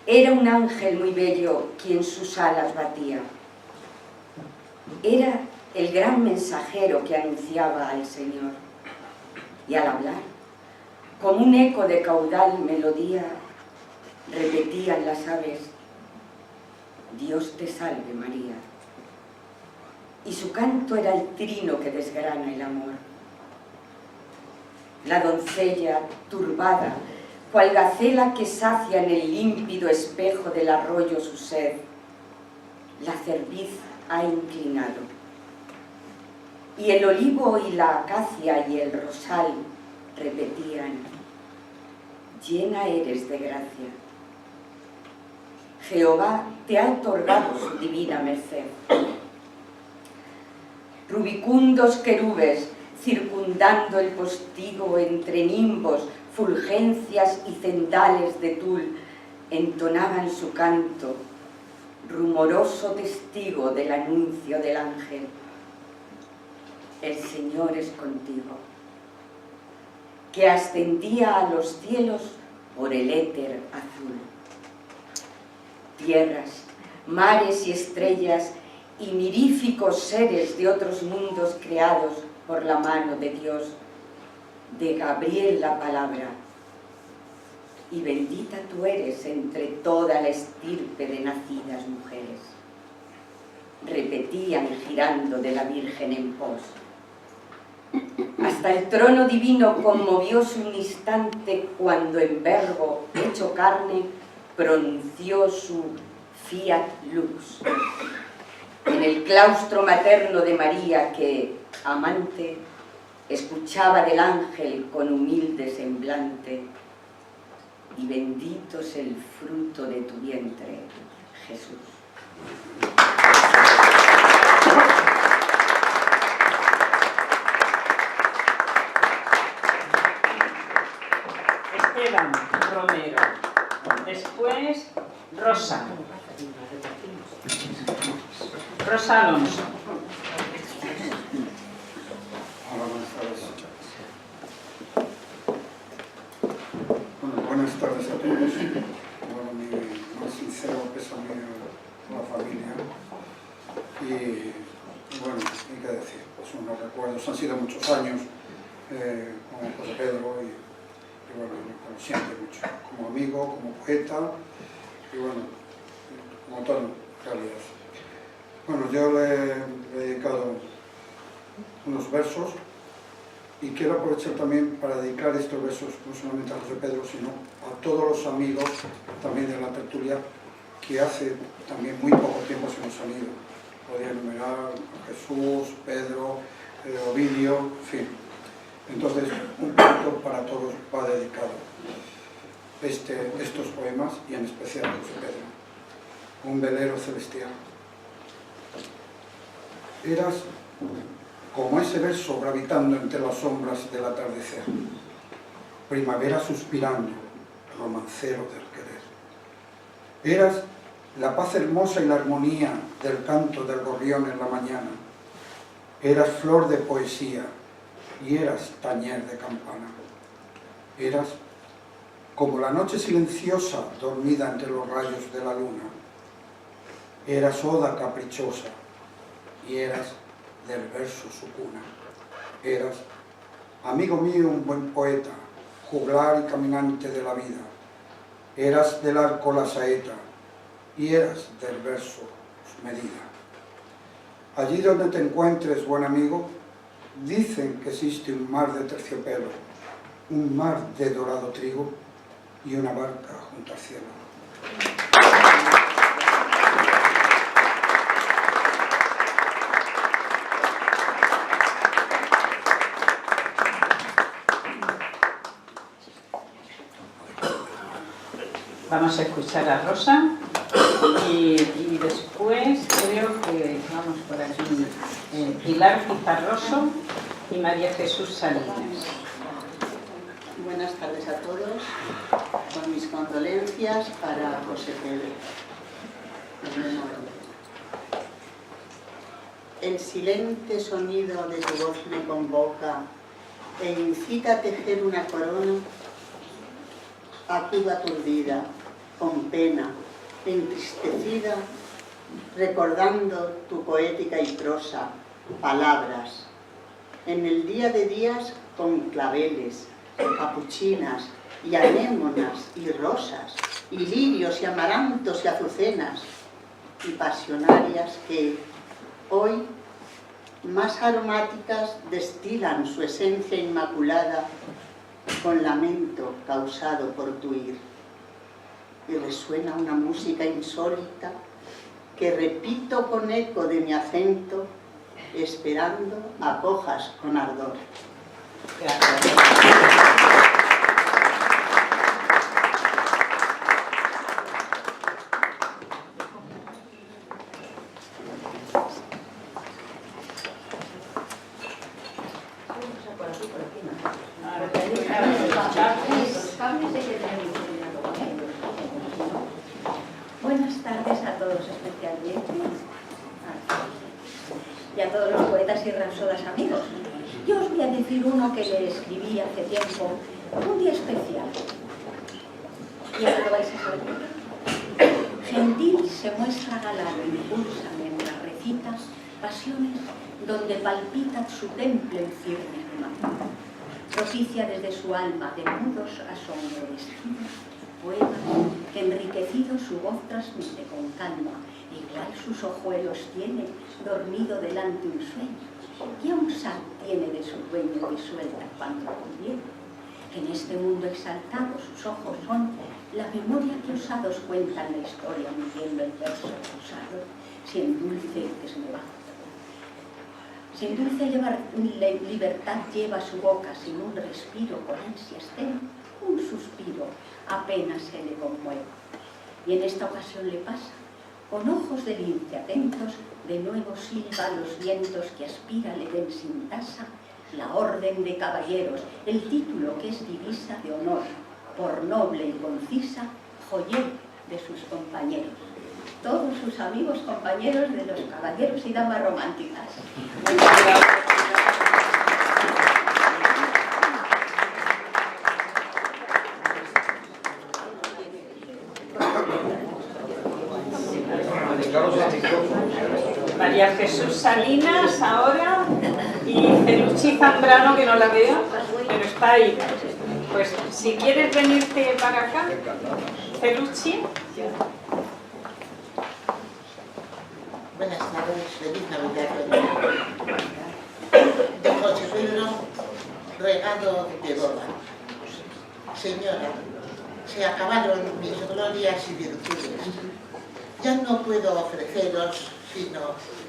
Era un ángel muy bello quien sus alas batía. Era el gran mensajero que anunciaba al Señor. Y al hablar, como un eco de caudal melodía, repetían las aves, Dios te salve María. Y su canto era el trino que desgrana el amor. La doncella, turbada, cual gacela que sacia en el límpido espejo del arroyo su sed, la cerviz ha inclinado. Y el olivo y la acacia y el rosal repetían, llena eres de gracia. Jehová te ha otorgado su divina merced. Rubicundos querubes circundando el postigo entre nimbos, fulgencias y cendales de tul, entonaban su canto, rumoroso testigo del anuncio del ángel. El Señor es contigo, que ascendía a los cielos por el éter azul. Tierras, mares y estrellas y miríficos seres de otros mundos creados por la mano de Dios, de Gabriel la palabra. Y bendita tú eres entre toda la estirpe de nacidas mujeres. Repetían girando de la Virgen en pos. Hasta el trono divino conmovióse un instante cuando en verbo hecho carne pronunció su fiat lux. En el claustro materno de María que, amante, escuchaba del ángel con humilde semblante, y bendito es el fruto de tu vientre, Jesús. Esteban Romero. Después, Rosa. Rosa Alonso. Hola, buenas tardes. Bueno, buenas tardes a todos. Bueno, mi más sincero pésame a la familia. Y bueno, hay que decir, pues unos recuerdos, han sido muchos años con José Pedro y bueno, lo siento mucho, como amigo, como poeta y bueno, como todo, en realidad. Bueno, yo le he dedicado unos versos y quiero aprovechar también para dedicar estos versos no solamente a José Pedro, sino a todos los amigos también de la tertulia que hace también muy poco tiempo se nos han ido. Podría enumerar a Jesús, Pedro, Ovidio, en fin. Entonces, un punto para todos va dedicado estos poemas y en especial a José Pedro. Un velero celestial. Eras como ese verso gravitando entre las sombras del atardecer, primavera suspirando, romancero del querer. Eras la paz hermosa y la armonía del canto del gorrión en la mañana. Eras flor de poesía y eras tañer de campana. Eras como la noche silenciosa dormida entre los rayos de la luna. Eras oda caprichosa y eras del verso su cuna. Eras, amigo mío, un buen poeta, juglar y caminante de la vida. Eras del arco la saeta y eras del verso su medida. Allí donde te encuentres, buen amigo, dicen que existe un mar de terciopelo, un mar de dorado trigo y una barca junto al cielo. Vamos a escuchar a Rosa y después creo que vamos por aquí Pilar Pizarroso y María Jesús Salinas. Buenas tardes a todos, con mis condolencias para José Pedro. El silente sonido de tu voz me convoca e incita a tejer una corona. Acudo aturdida, con pena, entristecida, recordando tu poética y prosa, palabras. En el día de días con claveles, capuchinas y anémonas y rosas, y lirios y amarantos y azucenas, y pasionarias que hoy, más aromáticas, destilan su esencia inmaculada con lamento causado por tu ir. Y resuena una música insólita que repito con eco de mi acento, esperando acojas con ardor. Gracias. a todos los poetas y rapsodas amigos. Yo os voy a decir uno que le escribí hace tiempo, un día especial. Y ahora lo vais a saber. Gentil se muestra galán, impulsa mientras recita pasiones donde palpita su temple en firme hermano. Propicia desde su alma de mudos asombro destinos, poemas que enriquecido su voz transmite con calma, igual sus ojuelos tiene dormido delante un sueño, y aún sal tiene de su dueño y suelta cuando conviene. Que en este mundo exaltado sus ojos son la memoria que osados cuentan la historia, midiendo el verso usado, si en dulce libertad lleva su boca sin un respiro, con ansias ten, un suspiro apenas se le conmueve. Y en esta ocasión le pasa, con ojos de lince atentos, de nuevo silba los vientos que aspira le den sin tasa la orden de caballeros, el título que es divisa de honor, por noble y concisa, joyel de sus compañeros. Todos sus amigos compañeros de los caballeros y damas románticas. María Jesús Salinas ahora y Peluchi Zambrano, que no la veo, pero está ahí. Pues si quieres venirte para acá, Peluchi. Buenas tardes, feliz Navidad. De José Pedro, regalo de boda. Señora, se acabaron mis glorias y virtudes. Ya no puedo ofreceros sino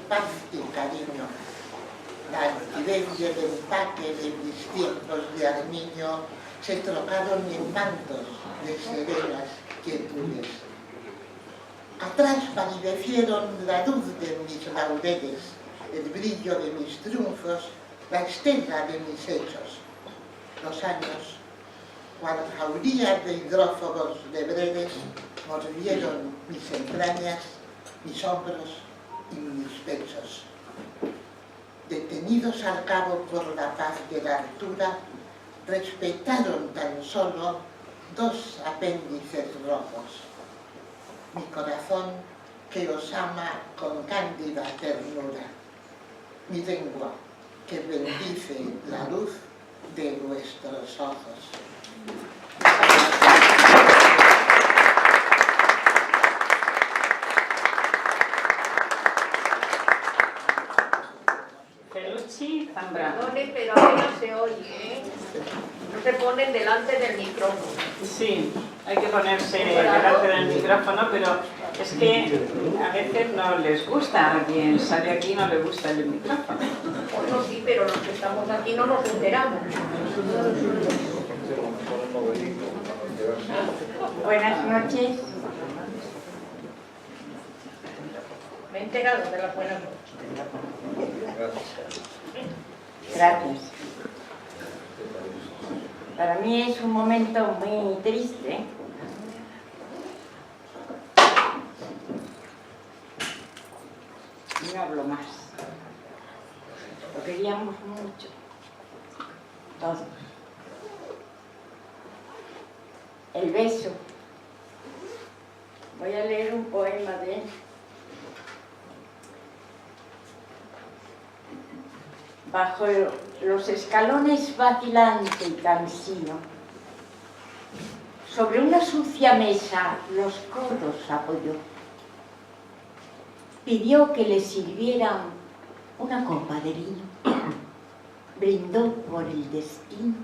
paz y cariño. La altivez y el empaque de mis tiempos de armiño se trocaron en mantos de serenas quietudes. Atrás palidecieron la luz de mis laureles, el brillo de mis triunfos, la estela de mis hechos. Los años, cual jaurías de hidrófobos lebreles, mordieron mis entrañas, mis hombros y mis pechos. Detenidos al cabo por la paz de la altura, respetaron tan solo dos apéndices rojos. Mi corazón que os ama con cándida ternura, mi lengua que bendice la luz de vuestros ojos. Peluchi Zambrano. Perdone, pero apenas se oye, ¿eh? No se ponen delante del micrófono. Sí, hay que ponerse delante del micrófono, pero es que a veces no les gusta, a quien sale aquí no le gusta el micrófono. Bueno, sí, pero los que estamos aquí no nos enteramos. Buenas noches. Me he enterado de las buenas noches. Gracias. Para mí es un momento muy triste. No hablo más. Lo queríamos mucho. Todos. El beso. Voy a leer un poema de él. Bajo los escalones vacilante y cansino, sobre una sucia mesa los codos apoyó. Pidió que le sirvieran una copa de vino. Brindó por el destino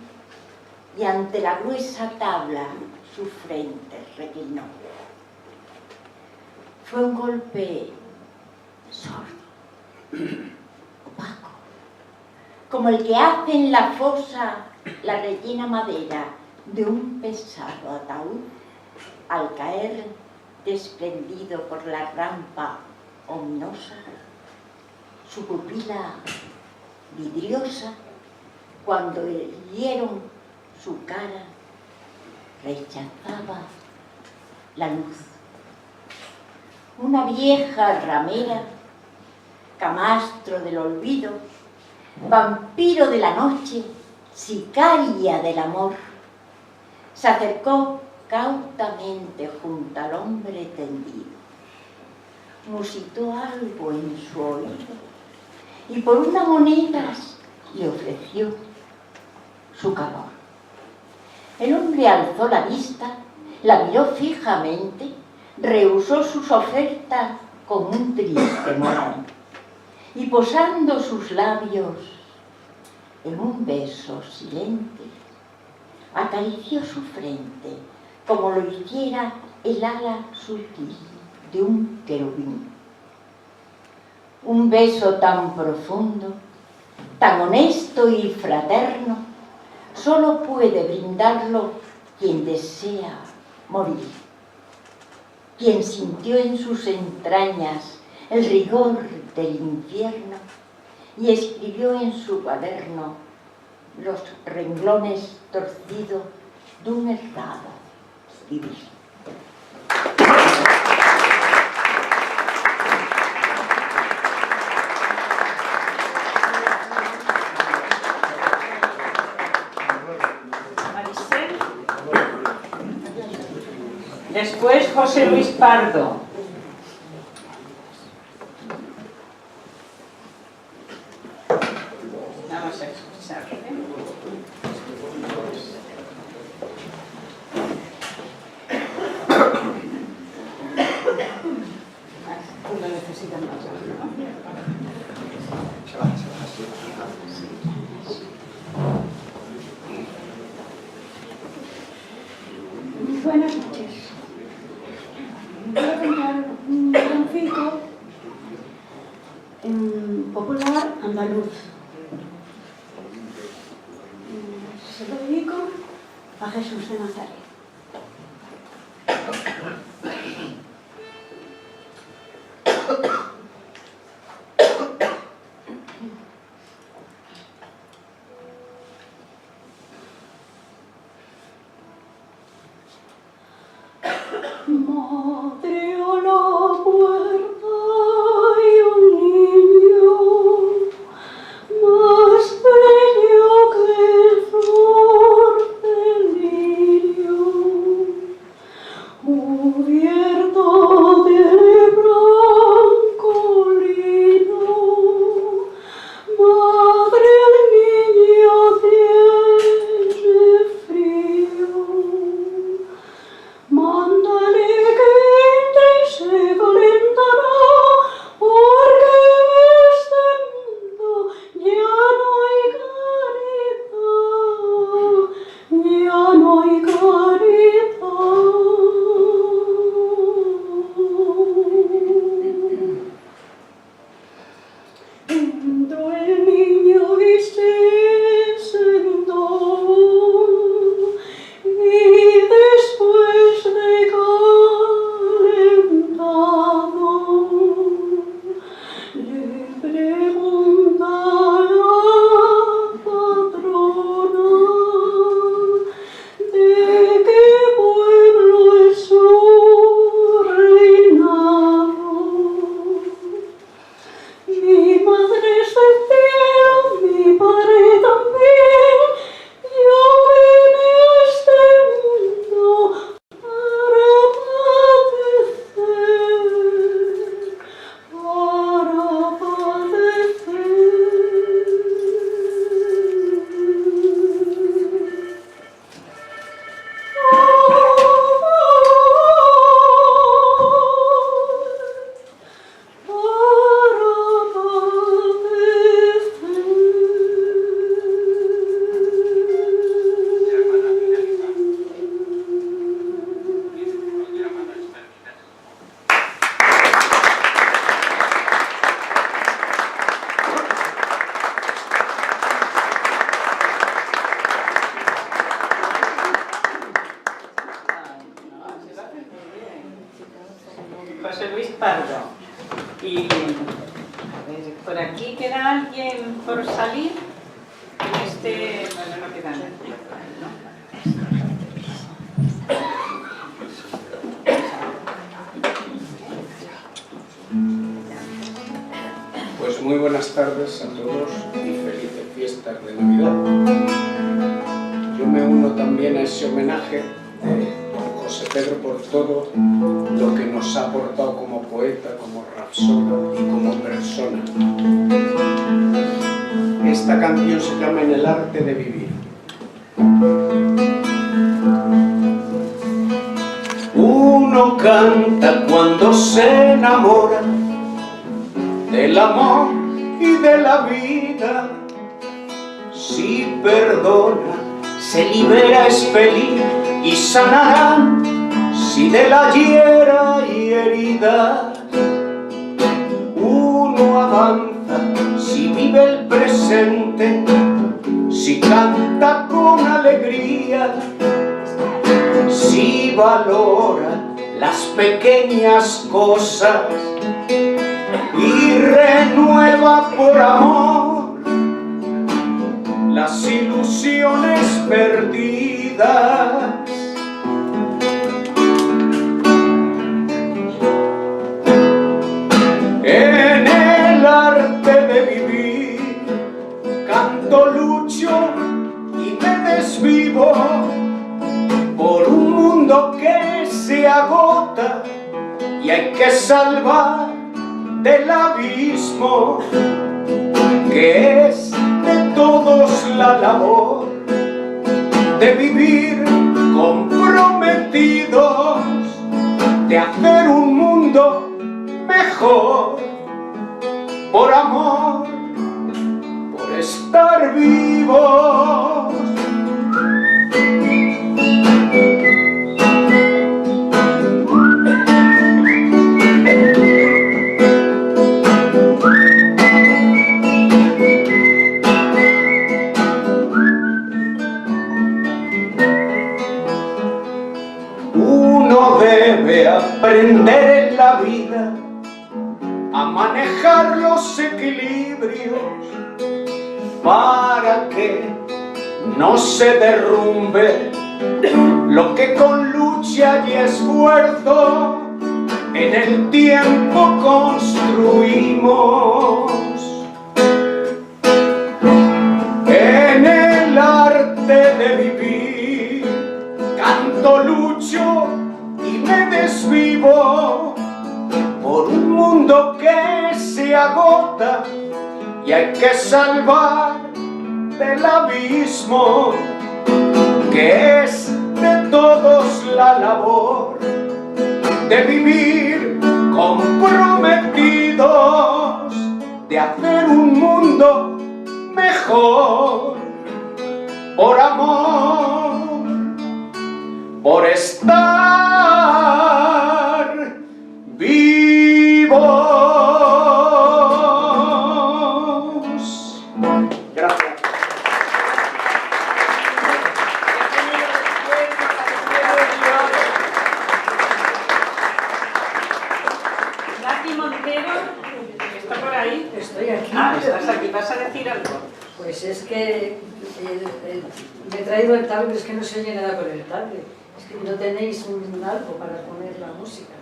y ante la gruesa tabla su frente reclinó. Fue un golpe sordo, opaco, como el que hace en la fosa la rellena madera de un pesado ataúd al caer desprendido por la rampa ominosa, su pupila vidriosa, cuando hirieron su cara, rechazaba la luz. Una vieja ramera camastro del olvido, vampiro de la noche, sicaria del amor, se acercó cautamente junto al hombre tendido, musitó algo en su oído y por unas monedas le ofreció su calor. El hombre alzó la vista, la miró fijamente, rehusó sus ofertas con un triste morón y posando sus labios en un beso silente, acarició su frente como lo hiciera el ala sutil de un querubín. Un beso tan profundo, tan honesto y fraterno, solo puede brindarlo quien desea morir, quien sintió en sus entrañas el rigor del infierno y escribió en su cuaderno los renglones torcidos de un errado vivir. Después José Luis Pardo. Vamos a escucharle. Tú lo necesitas más, ¿no? Buenas noches. Voy a contar un villancico popular andaluz. Se lo dedico a Jesús de Nazaret. Madre a la puerta y un niño más bello que flor del lirio, cubierto de blanco lino. Madre, el niño tiene frío. Mándale que entre y se calentará, porque en este mundo ya no hay caridad, ya no hay caridad. Entró el niño y se sentó, y después de calentado le pregunta la patrona de qué pueblo es su reinado. Mi madre es del cielo, mi padre también. Yo vine a este mundo para padecer, para padecer. José Luis Pardo. Y a ver, por aquí queda alguien por salir. En este, bueno, no queda nadie, ¿no? Pues muy buenas tardes a todos y felices fiestas de Navidad. Yo me uno también a ese homenaje de don José Pedro por todo lo que nos ha aportado como poeta, como rapsoda y como persona. Esta canción se llama En el arte de vivir. Uno canta cuando se enamora del amor y de la vida. Si perdona, se libera, es feliz y sanará. Si de la hiera y herida uno avanza, si vive el presente, si canta con alegría, si valora las pequeñas cosas y renueva por amor las ilusiones perdidas. En el arte de vivir canto, lucho y me desvivo por un mundo que se agota y hay que salvar del abismo, que es de todos la labor de vivir comprometidos, de hacer un mundo mejor, por amor, por estar vivos. Uno debe aprender en la vida a manejar los equilibrios para que no se derrumbe lo que con lucha y esfuerzo en el tiempo construimos. En el arte de vivir canto, lucho y me desvivo por un mundo que se agota y hay que salvar del abismo, que es de todos la labor de vivir comprometidos, de hacer un mundo mejor, por amor, por estar vivos. Gracias. Nati Montero, ¿está por ahí? Estoy aquí. Ah, estás aquí. ¿Vas a decir algo? Pues es que me he traído el tablet, es que no se oye nada con el tablet. Es que no tenéis algo para poner la música.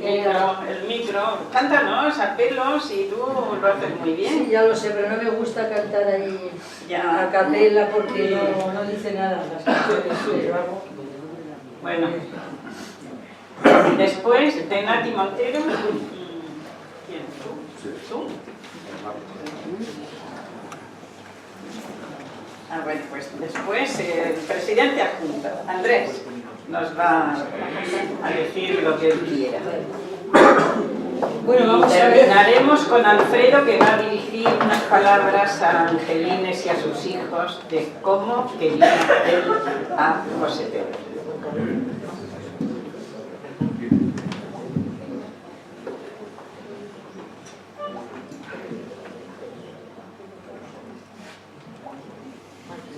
El micro. Cántanos a pelos y tú lo haces muy bien. Sí, ya lo sé, pero no me gusta cantar ahí a capela porque no dice nada las canciones que yo hago. Bueno. Después de Nati Montero, ¿quién? ¿Tú? Ah, bueno, pues después el presidente adjunto, Andrés, nos va a decir lo que él quiera. Bueno, vamos y a ver. terminaremos con Alfredo, que va a dirigir unas palabras a Angelines y a sus hijos de cómo quería él a José Pedro.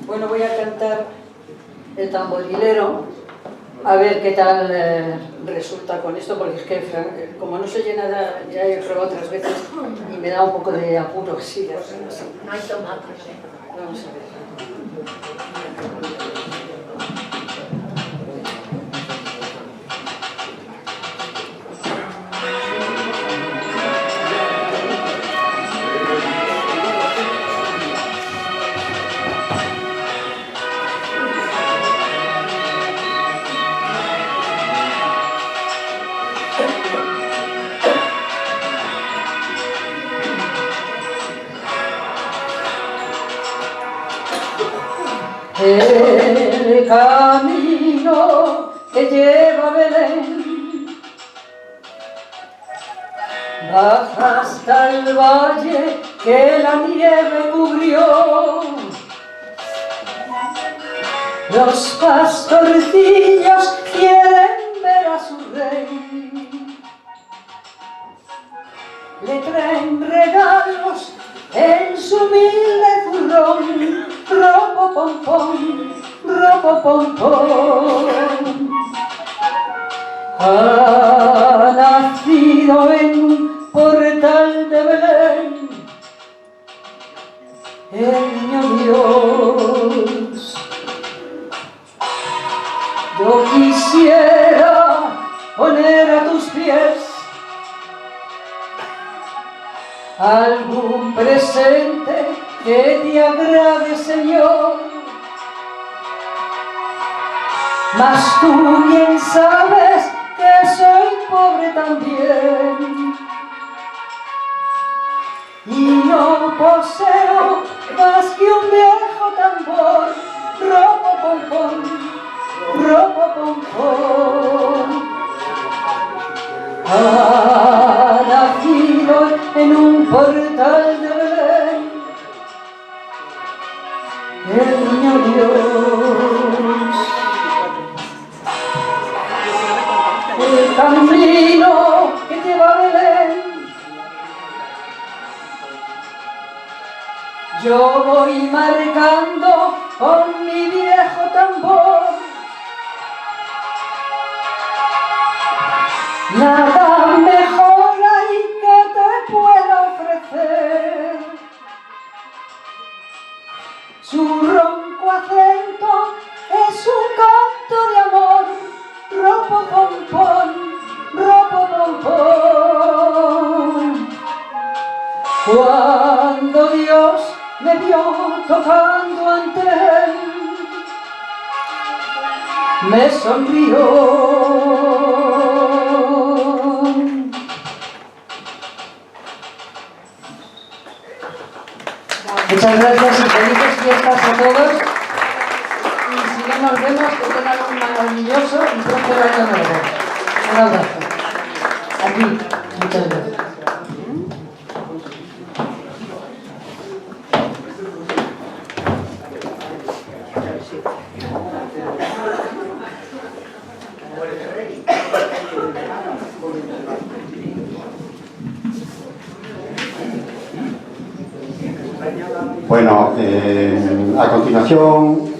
Bueno, voy a cantar el tamborilero, a ver qué tal resulta con esto, porque es que como no se oye nada, ya he probado otras veces y me da un poco de apuro así, de hacer así. No hay tomates. Vamos a ver. El camino que lleva a Belén baja hasta el valle que la nieve cubrió. Los pastorcillos quieren ver a su rey, le traen regalos en su humilde zurrón, ropo pom pom, ropo pom pom. Ha nacido en un portal de Belén el niño Dios. Yo quisiera poner a tus pies algún presente que te agrade, Señor, mas tú bien sabes que soy pobre también y no poseo más que un viejo tambor, ropo pom pom, ropo pom pom. Ha nacido en un portal de Belén el niño Dios. El camino que lleva a Belén yo voy marcando con mi viejo tambor. Nada mejor hay que te pueda ofrecer. Su ronco acento es un canto de amor, ropo pom pom, ropo pom pom. Cuando Dios me vio tocando ante él, me sonrió. Muchas gracias y felices fiestas a todos. Y si no nos vemos, que tengan un maravilloso y próspero año nuevo. Un abrazo. Aquí. Muchas gracias. Bueno, a continuación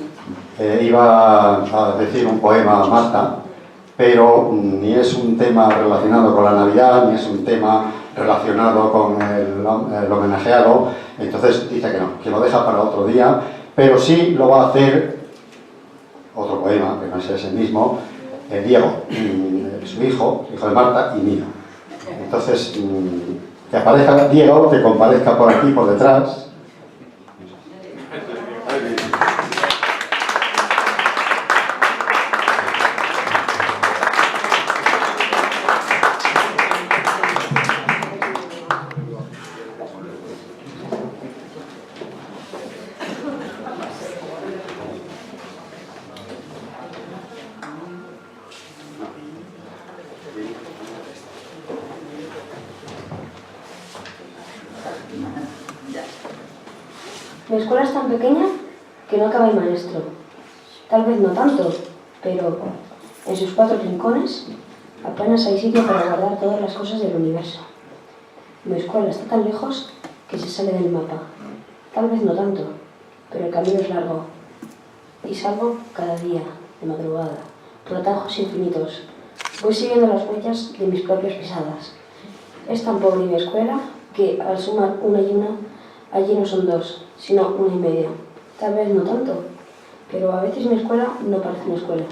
iba a decir un poema a Marta, pero ni es un tema relacionado con la Navidad, ni es un tema relacionado con el homenajeado, entonces dice que lo deja para otro día, pero sí lo va a hacer otro poema, que no es ese mismo, Diego, su hijo de Marta y mío. Entonces, que aparezca Diego, que comparezca por aquí, por detrás. Mi escuela es tan pequeña que no cabe el maestro. Tal vez no tanto, pero en sus 4 rincones apenas hay sitio para guardar todas las cosas del universo. Mi escuela está tan lejos que se sale del mapa. Tal vez no tanto, pero el camino es largo. Y salgo cada día, de madrugada, por atajos infinitos. Voy siguiendo las huellas de mis propias pisadas. Es tan pobre mi escuela que al sumar una y una, allí no son 2, sino 1 y medio. Tal vez no tanto, pero a veces mi escuela no parece una escuela.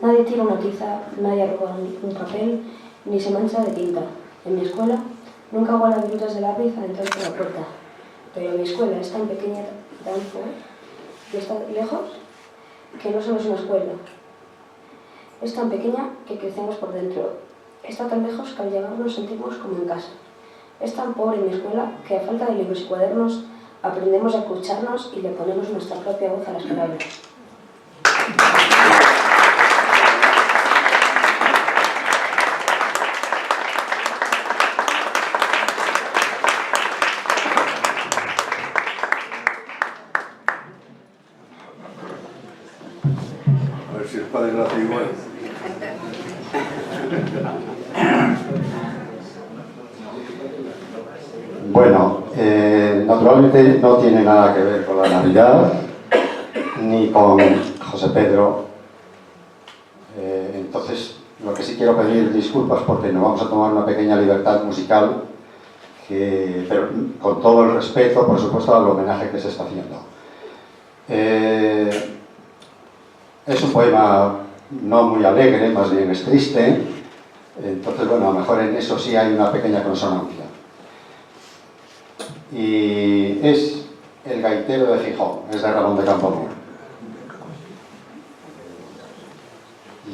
Nadie tira una tiza, nadie roba un papel, ni se mancha de tinta. En mi escuela nunca guardan virutas de lápiz adentro de la puerta. Pero mi escuela es tan pequeña, tan y está lejos, que no solo es una escuela. Es tan pequeña que crecemos por dentro. Está tan lejos que al llegar nos sentimos como en casa. Es tan pobre mi escuela que a falta de libros y cuadernos aprendemos a escucharnos y le ponemos nuestra propia voz a las palabras. A ver si el padre lo hace igual. Bueno, naturalmente no tiene nada que ver con la Navidad ni con José Pedro. Entonces, lo que sí quiero pedir disculpas porque nos vamos a tomar una pequeña libertad musical, pero con todo el respeto, por supuesto, al homenaje que se está haciendo. Es un poema no muy alegre, más bien es triste. Entonces, bueno, a lo mejor en eso sí hay una pequeña consonancia. Y es El gaitero de Gijón, es de Ramón de Campoamor.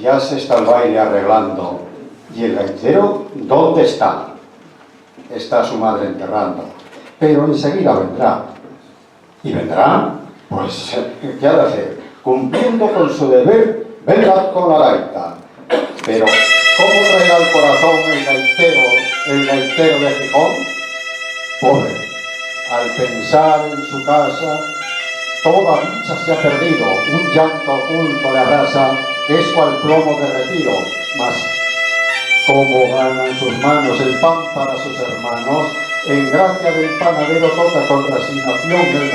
Ya se está el baile arreglando, ¿y el gaitero dónde está? Está su madre enterrando, pero enseguida vendrá. ¿Y vendrá? Pues, ¿qué ha de hacer? Cumpliendo con su deber, vendrá con la gaita. Pero, ¿cómo traerá al corazón el gaitero de Gijón? Pobre, al pensar en su casa, toda dicha se ha perdido, un llanto oculto le abrasa, es cual plomo derretido, mas como gana en sus manos el pan para sus hermanos, en gracia del panadero toca con resignación el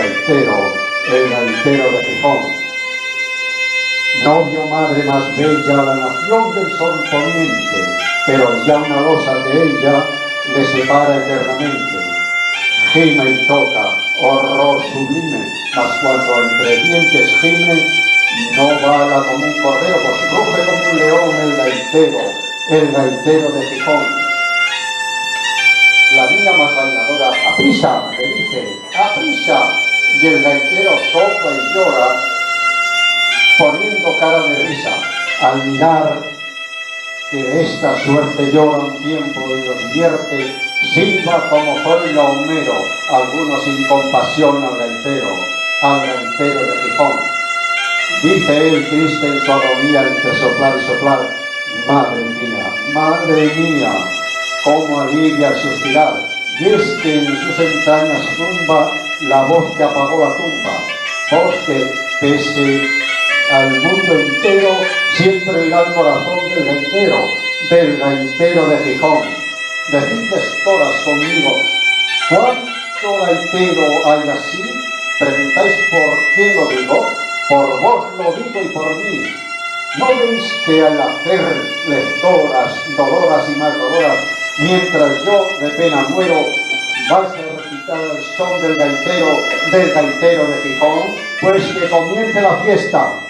gaitero de Gijón. No vio madre más bella la nación del sol poniente, pero ya una losa de ella le separa eternamente. Gime y toca, horror sublime, mas cuando entre dientes gime, no bala como un cordero, pues ruge como un león el gaitero de Gijón. La niña más bailadora, aprisa, le dice, aprisa, y el gaitero sopla y llora, poniendo cara de risa, al mirar que de esta suerte llora un tiempo y los vierte, silba como zoilo Homero, algunos sin compasión al gaitero de Gijón. Dice él triste en su agonía entre soplar y soplar, madre mía, cómo alivia el suspirar, y es que en sus entrañas zumba la voz que apagó la tumba, voz que pese al mundo entero siempre irá al corazón del gaitero de Gijón. Decidles todas conmigo, ¿cuánto gaitero hay así? Preguntáis por quién lo digo, por vos lo digo y por mí. ¿No veis que al hacerles doloras y más doloras, mientras yo de pena muero, vais a recitar el son del gaitero de Gijón? Pues que comience la fiesta.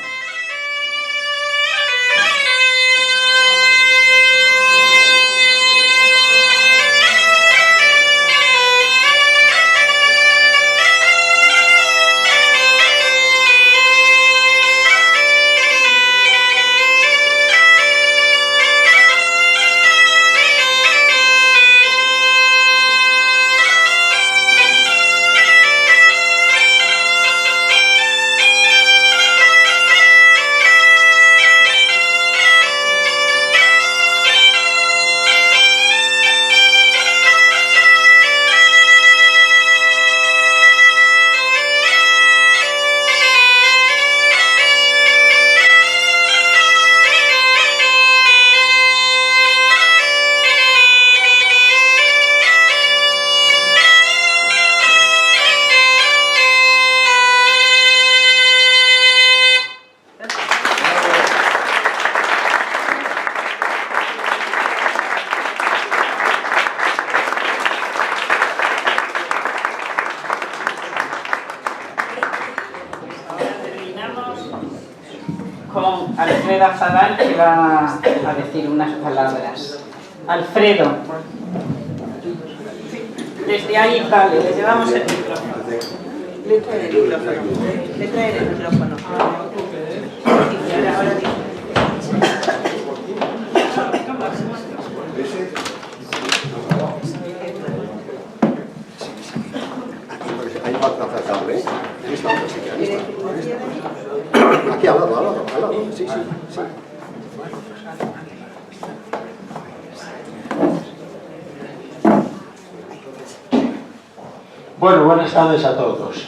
Con Alfredo Azadán, que va a decir unas palabras. Alfredo, desde ahí, vale, le llevamos el micrófono. Le trae el micrófono. Le trae el micrófono. Ahora digo. falta acercarle. En esta otra sí que en esta. Aquí al lado. Sí. Bueno, buenas tardes a todos.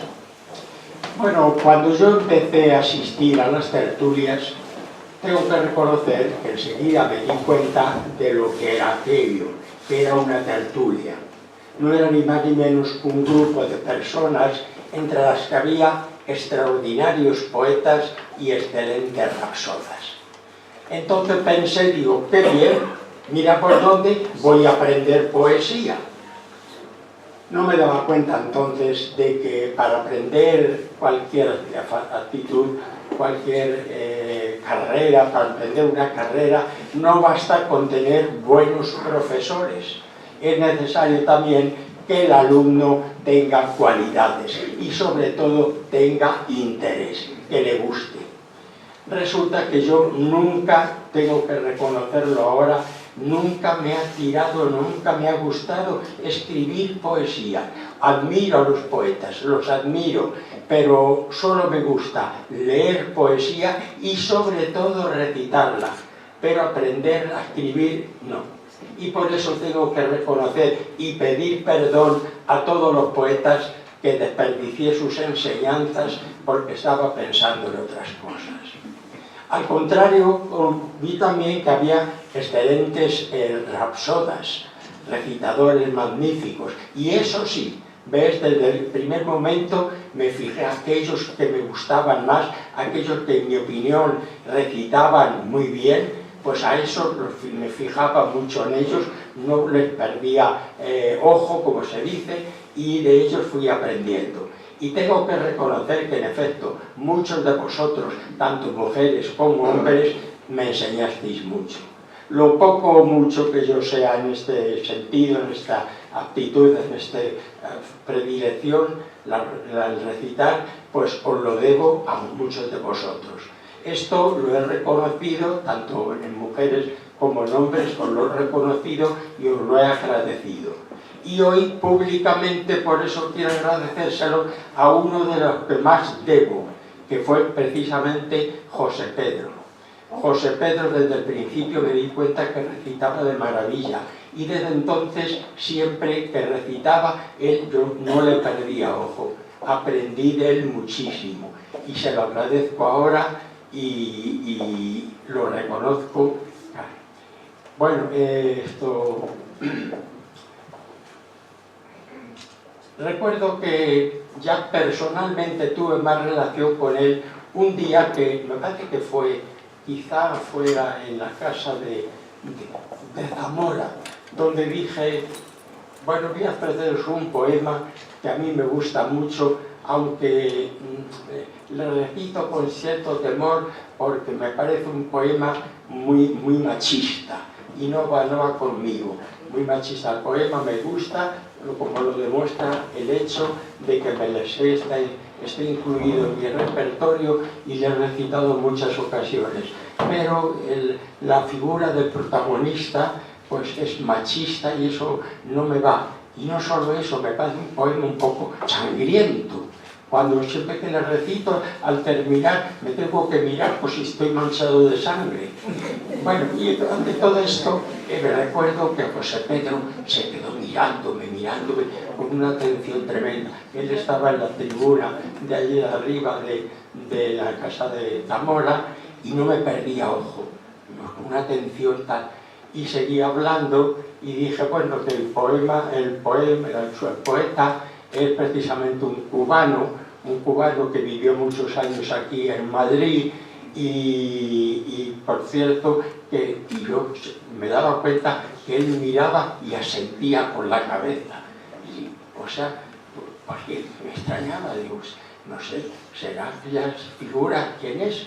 Bueno, cuando yo empecé a asistir a las tertulias, tengo que reconocer que enseguida me di cuenta de lo que era aquello, que era una tertulia. No era ni más ni menos que un grupo de personas entre las que había extraordinarios poetas y excelentes rapsodas. Entonces pensé, digo, qué bien, mira por dónde voy a aprender poesía. No me daba cuenta entonces de que para aprender cualquier actitud, cualquier carrera, para aprender una carrera, no basta con tener buenos profesores. Es necesario también que el alumno tenga cualidades y sobre todo tenga interés, que le guste. Resulta que yo nunca, tengo que reconocerlo ahora, nunca me ha tirado, nunca me ha gustado escribir poesía. Admiro a los poetas, los admiro, pero solo me gusta leer poesía y sobre todo recitarla, pero aprender a escribir no. Y por eso tengo que reconocer y pedir perdón a todos los poetas que desperdicié sus enseñanzas porque estaba pensando en otras cosas. Al contrario, vi también que había excelentes rapsodas, recitadores magníficos, y eso sí, ves, desde el primer momento me fijé aquellos que me gustaban más, aquellos que en mi opinión recitaban muy bien, pues a esos me fijaba mucho en ellos, no les perdía ojo, como se dice, y de ellos fui aprendiendo. Y tengo que reconocer que en efecto muchos de vosotros, tanto mujeres como hombres, me enseñasteis mucho. Lo poco o mucho que yo sea en este sentido, en esta aptitud, en esta predilección, al recitar, pues os lo debo a muchos de vosotros. Esto lo he reconocido, tanto en mujeres como en hombres, os lo he reconocido y os lo he agradecido. Y hoy públicamente por eso quiero agradecérselo a uno de los que más debo, que fue precisamente José Pedro. José Pedro desde el principio me di cuenta que recitaba de maravilla y desde entonces siempre que recitaba él yo no le perdía ojo. Aprendí de él muchísimo y se lo agradezco ahora y lo reconozco. Bueno, recuerdo que ya personalmente tuve más relación con él un día que me parece que fue, quizá fuera en la casa de Zamora, donde dije, bueno, voy a ofreceros un poema que a mí me gusta mucho, aunque le repito con cierto temor porque me parece un poema muy machista y no va conmigo. Muy machista el poema, me gusta, como lo demuestra el hecho de que me les esté incluido en mi repertorio y le he recitado en muchas ocasiones. Pero la figura del protagonista pues es machista y eso no me va. Y no solo eso, me parece un poema un poco sangriento. Cuando siempre que le recito, al terminar, me tengo que mirar pues si estoy manchado de sangre. Bueno, y ante todo esto, me recuerdo que José Pedro se quedó mirándome con una atención tremenda. Él estaba en la tribuna de allí arriba de la casa de Zamora y no me perdía ojo, con una atención tal. Y seguía hablando y dije, bueno, que el poeta es precisamente un cubano que vivió muchos años aquí en Madrid y por cierto, que yo me daba cuenta que él miraba y asentía con la cabeza. Y, o sea, porque me extrañaba, digo, no sé, ¿será aquella figura quién es?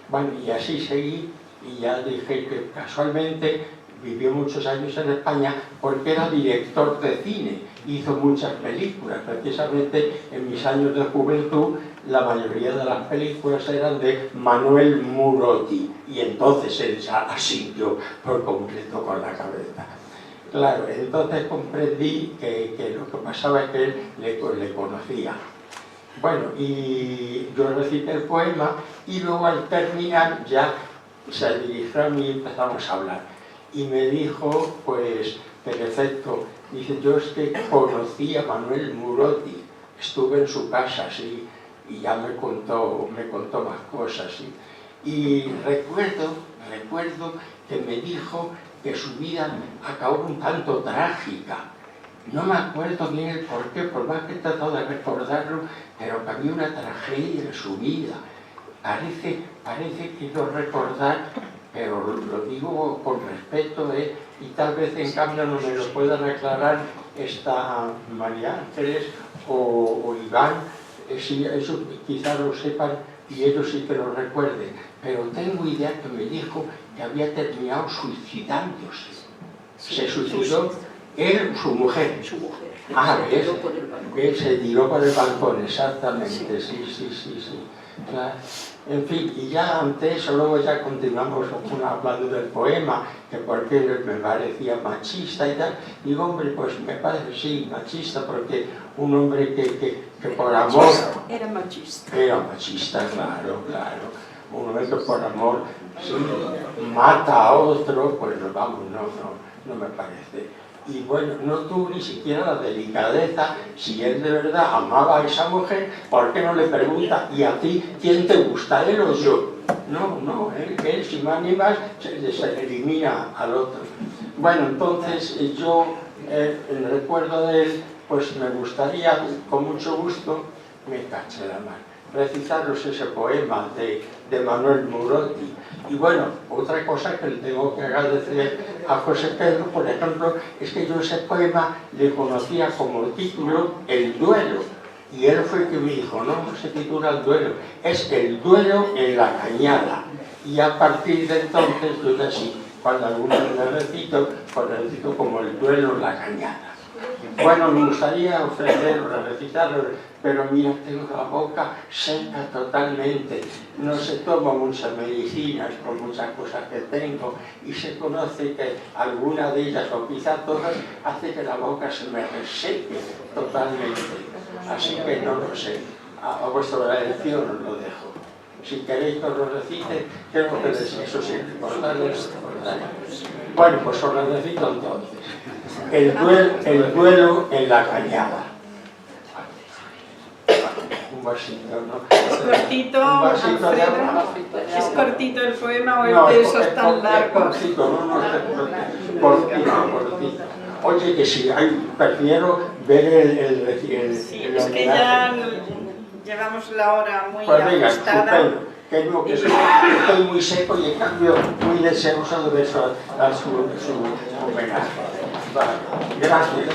Bueno, y así seguí y ya dije que casualmente vivió muchos años en España porque era director de cine, hizo muchas películas, precisamente en mis años de juventud la mayoría de las películas eran de Manuel Murotti y entonces él asintió por completo con la cabeza. Claro, entonces comprendí que lo que pasaba es que él le conocía. Bueno, y yo recité el poema y luego al terminar ya se dirigió a mí y empezamos a hablar. Y me dijo, pues, en efecto, dice, yo es que conocí a Manuel Murotti, estuve en su casa, sí, y ya me contó más cosas, sí. Y recuerdo que me dijo que su vida acabó un tanto trágica. No me acuerdo bien el porqué, por más que he tratado de recordarlo, pero que había una tragedia en su vida. Parece que lo recordar, pero lo digo con respeto, y tal vez en cambio no me lo puedan aclarar esta María Ángeles o Iván, si eso quizás lo sepan y ellos sí que lo recuerden, pero tengo idea que me dijo que había terminado suicidándose. Se suicidó él, su mujer. Ah, ¿ves? Se tiró por el balcón, exactamente, sí. Claro. En fin, y ya ante eso, luego ya continuamos hablando del poema, que porque me parecía machista y tal. Digo, hombre, pues me parece, sí, machista, porque un hombre que por amor... Era machista. Era machista, claro. Un hombre que por amor sí, mata a otro, pues vamos, no me parece. Y bueno, no tuvo ni siquiera la delicadeza, si él de verdad amaba a esa mujer, ¿por qué no le pregunta, ¿y a ti quién te gusta, él o yo? No, él sin más ni más se elimina al otro. Bueno, entonces yo, en recuerdo de él, pues me gustaría, con mucho gusto, me caché la mano, recitaros ese poema de Manuel Murotti. Y bueno, otra cosa que le tengo que agradecer a José Pedro, por ejemplo, es que yo ese poema le conocía como título El duelo. Y él fue el que me dijo, no se titula El duelo, es El duelo en la cañada. Y a partir de entonces, yo así, cuando alguna vez le recito, pues le recito como El duelo en la cañada. Bueno, me gustaría ofrecerlo, recitarlo, pero mira, tengo la boca seca totalmente. No se toma muchas medicinas por muchas cosas que tengo y se conoce que alguna de ellas, o quizá todas, hace que la boca se me reseque totalmente. Así que no lo sé. A vuestra elección os lo dejo. Si queréis que os lo recite, creo que eso sí, recordarles. Bueno, pues os lo recito entonces. El duelo en la cañada. Un vasito, ¿no? Es cortito, Alfredo. ¿Es cortito el poema o es de esos tan largos? Cortito. Oye, que sí, prefiero ver Sí, es que ya llevamos la hora muy ajustada. Que digo que estoy muy seco y en cambio muy deseoso de ver su homenaje. Vale, gracias.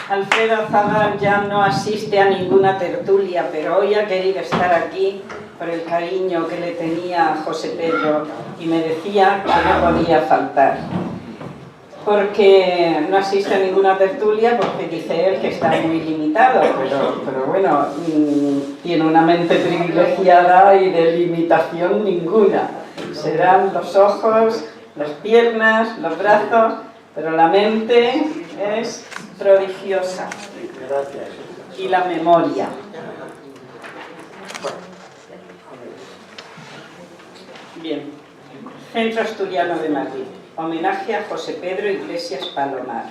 Alfredo Zabal ya no asiste a ninguna tertulia, pero hoy ha querido estar aquí por el cariño que le tenía a José Pedro y me decía que no podía faltar. Porque no asiste a ninguna tertulia, porque dice él que está muy limitado, pero bueno, tiene una mente privilegiada y de limitación ninguna. Serán los ojos, las piernas, los brazos, pero la mente es prodigiosa. Y la memoria. Bien. Centro Asturiano de Madrid. Homenaje a José Pedro Iglesias Palomar.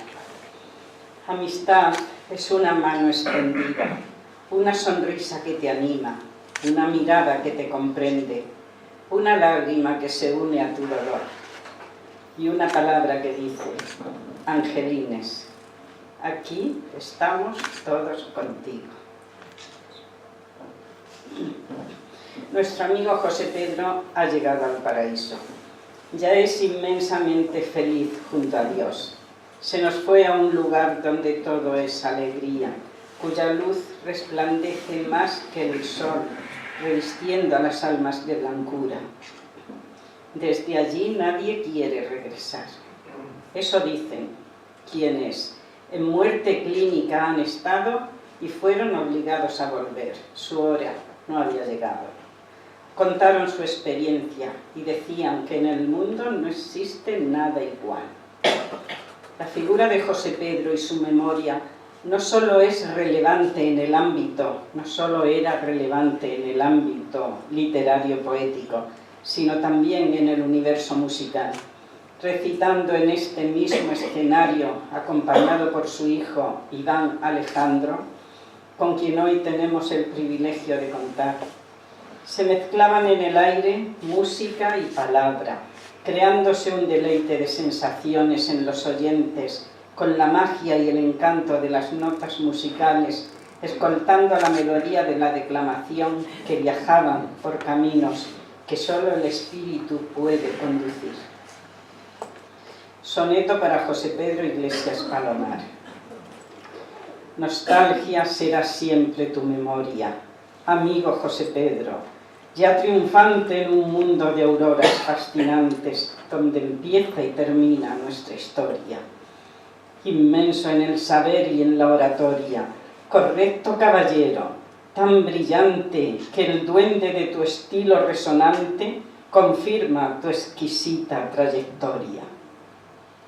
Amistad es una mano extendida, una sonrisa que te anima, una mirada que te comprende, una lágrima que se une a tu dolor y una palabra que dice, Angelines, aquí estamos todos contigo. Nuestro amigo José Pedro ha llegado al paraíso. Ya es inmensamente feliz junto a Dios. Se nos fue a un lugar donde todo es alegría, cuya luz resplandece más que el sol, revistiendo a las almas de blancura. Desde allí nadie quiere regresar. Eso dicen quienes en muerte clínica han estado y fueron obligados a volver. Su hora no había llegado. Contaron su experiencia y decían que en el mundo no existe nada igual. La figura de José Pedro y su memoria no solo es relevante en el ámbito, no solo era relevante en el ámbito literario poético, sino también en el universo musical. Recitando en este mismo escenario, acompañado por su hijo Iván Alejandro, con quien hoy tenemos el privilegio de contar. Se mezclaban en el aire música y palabra, creándose un deleite de sensaciones en los oyentes, con la magia y el encanto de las notas musicales, escoltando la melodía de la declamación que viajaban por caminos que solo el espíritu puede conducir. Soneto para José Pedro Iglesias Palomar. Nostalgia será siempre tu memoria, amigo José Pedro, ya triunfante en un mundo de auroras fascinantes, donde empieza y termina nuestra historia. Inmenso en el saber y en la oratoria, correcto caballero, tan brillante que el duende de tu estilo resonante confirma tu exquisita trayectoria.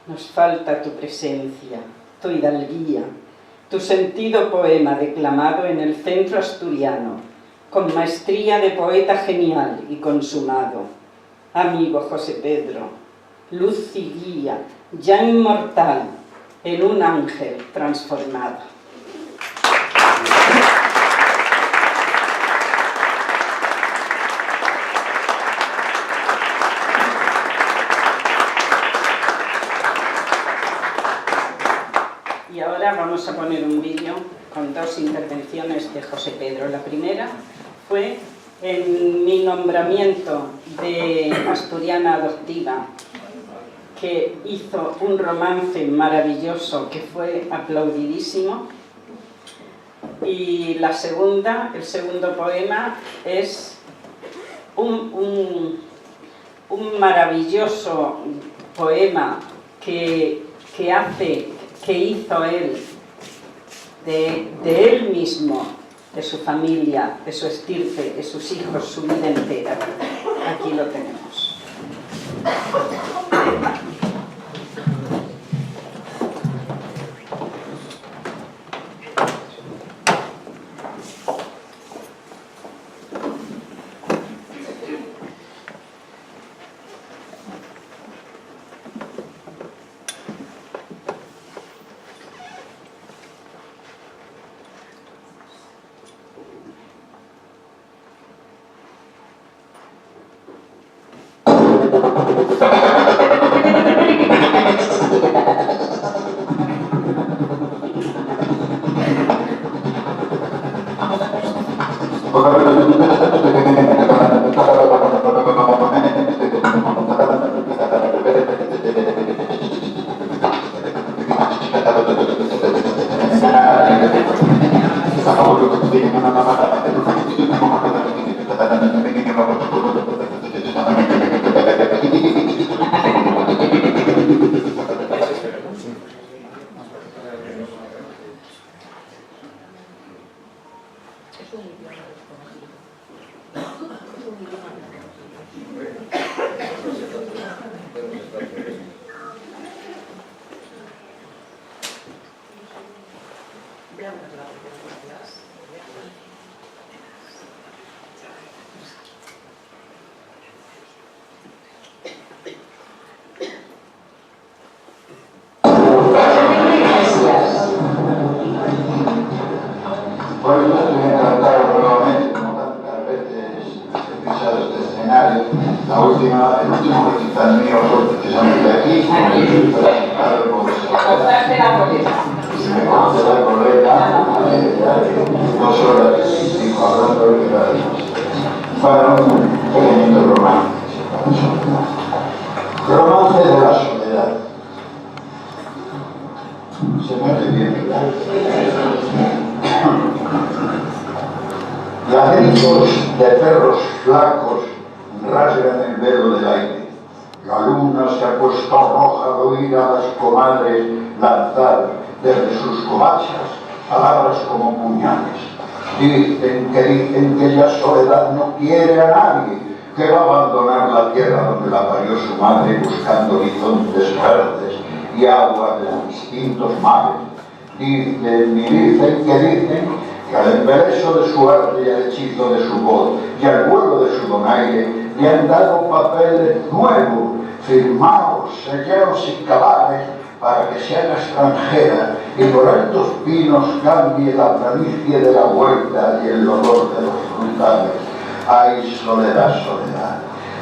Nos falta tu presencia, tu hidalguía, tu sentido poema declamado en el centro asturiano, con maestría de poeta genial y consumado. Amigo José Pedro, luz y guía, ya inmortal, en un ángel transformado. Y ahora vamos a poner un vídeo con dos intervenciones de José Pedro. La primera fue en mi nombramiento de asturiana adoptiva, que hizo un romance maravilloso que fue aplaudidísimo. Y la segunda, el segundo poema, es un maravilloso poema que hizo él de él mismo, de su familia, de su estirpe, de sus hijos, su vida entera. Aquí lo tenemos. Romance de la soledad. Se me hace bien, ¿verdad? Ladridos de perros flacos rasgan el velo del aire. La luna se ha puesto roja de oír a las comadres lanzar desde sus covachas palabras como puñales. Dicen que ya Soledad no quiere a nadie, que va a abandonar la tierra donde la parió su madre buscando horizontes verdes y agua de los distintos mares. Dicen que al embeleso de su arte y al hechizo de su voz y al vuelo de su donaire le han dado papeles nuevos, firmados, sellados y cabales, para que se haga extranjera y por altos pinos cambie la planicie de la huerta y el olor de los frutales. Ay, Soledad, Soledad,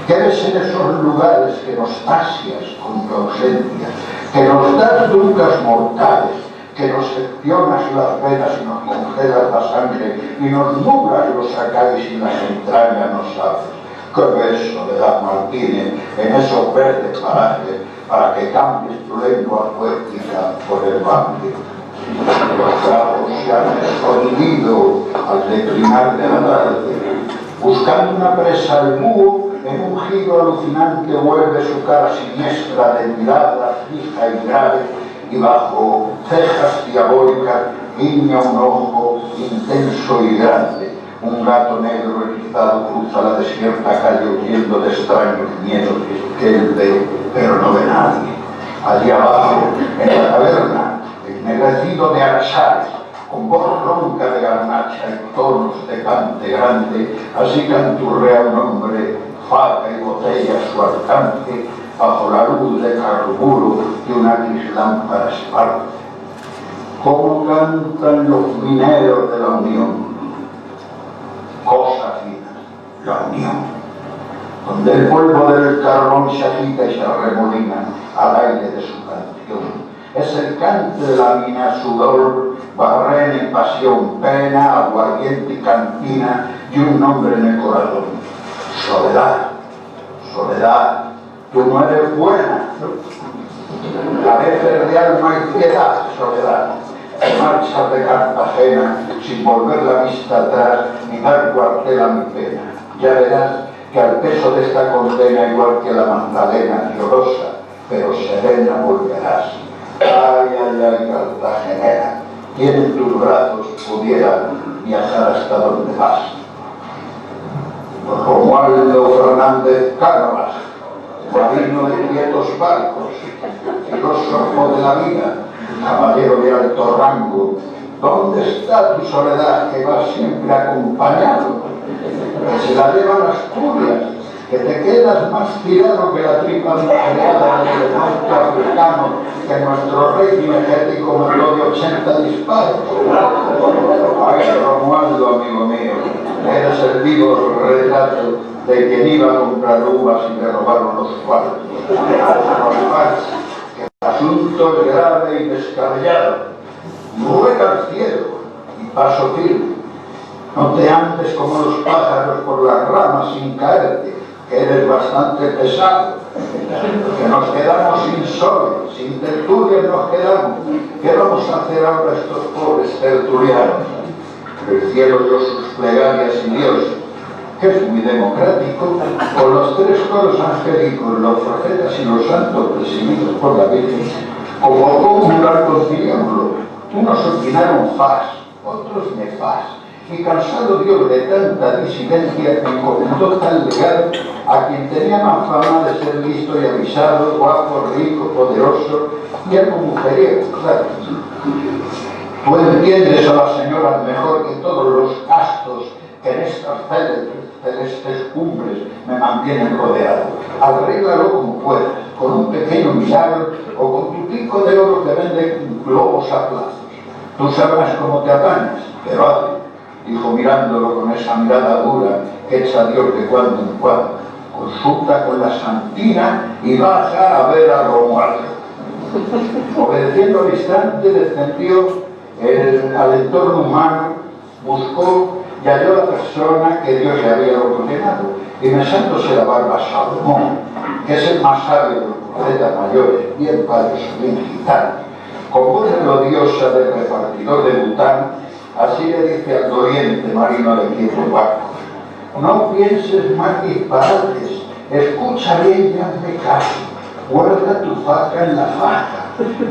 que eres en esos lugares que nos asias con tu ausencia, que nos das ducas mortales, que nos seccionas las venas y nos congelas la sangre y nos nublas los acáis y las entrañas nos haces. ¿Qué ves, Soledad Martínez, en esos verdes parajes, para que cambies tu lengua poética por el bambio? Los bravos se han escondido al declinar de la tarde, buscando una presa al búho, en un giro alucinante vuelve su cara siniestra de mirada fija y grave, y bajo cejas diabólicas guiña un ojo intenso y grande. Un gato negro erizado cruza la desierta calle huyendo de extraños miedos que él ve, pero no ve nadie. Allí abajo, en la taberna, ennegrecido de arasares, con voz ronca de garnacha y tonos de cante grande, así canturrea un hombre, faca y botella a su alcance, bajo la luz de carburo de una gris lámpara esparta. ¿Cómo cantan los mineros de la Unión? Cosa fina, la unión, donde el polvo del carbón se agita y se arremolina al aire de su canción. Es el cante de la mina, sudor, barrena y pasión, pena, aguardiente y cantina, y un nombre en el corazón: Soledad. Soledad, tú no eres buena, a veces de alma y piedad, Soledad. Marchas de Cartagena sin volver la vista atrás ni dar cuartel a mi pena. Ya verás que al peso de esta condena, igual que la Magdalena, llorosa pero serena, volverás. Ay, ay, ay, Cartagenera, ¿quién en tus brazos pudiera viajar hasta donde vas? Romualdo Fernández Cánovas, marino de quietos barcos, filósofo de la vida, caballero de alto rango, ¿dónde está tu soledad que vas siempre acompañado? Que se la llevan las curias, que te quedas más tirado que la tripa enfriada del norte africano, que nuestro rey energético mandó de 80 disparos. Ay, Romualdo, amigo mío, eres el vivo retrato de quien iba a comprar uvas y le robaron los cuartos. El asunto es grave y descabellado. Ruega al cielo y paso firme. No te andes como los pájaros por las ramas sin caerte, que eres bastante pesado. Que nos quedamos sin sol, sin tertulia nos quedamos. ¿Qué vamos a hacer ahora estos pobres tertulianos? El cielo oyó sus plegarias y Dios, que es muy democrático, con los tres coros angélicos, los profetas y los santos presididos por la Virgen, convocó un mural conciliábulo. Unos opinaron faz, otros nefaz, y cansado Dios de tanta disidencia, encomendó tal legado a quien tenía más fama de ser listo y avisado, guapo, rico, poderoso y algo mujeriego, claro. Tú entiendes a las señoras mejor que todos los castos que en estas celestes cumbres me mantienen rodeado. Arréglalo como puedas, con un pequeño milagro o con tu pico de oro que vende globos a plazos. Tú sabrás cómo te apañas, pero hazlo, dijo mirándolo con esa mirada dura que echa Dios de cuando en cuando. Consulta con la santina y baja a ver a Romualdo. Obedeciendo al instante, descendió al entorno humano, buscó y halló la persona que Dios le había ordenado, y besándose la barba Salomón, que es el más sabio de los profetas mayores, bien padres, bien gitanos, con voz melodiosa del repartidor de Bután, así le dice al doliente marino de quietos barcos: no pienses más disparates, escucha bien y hazme caso, guarda tu faca en la faja,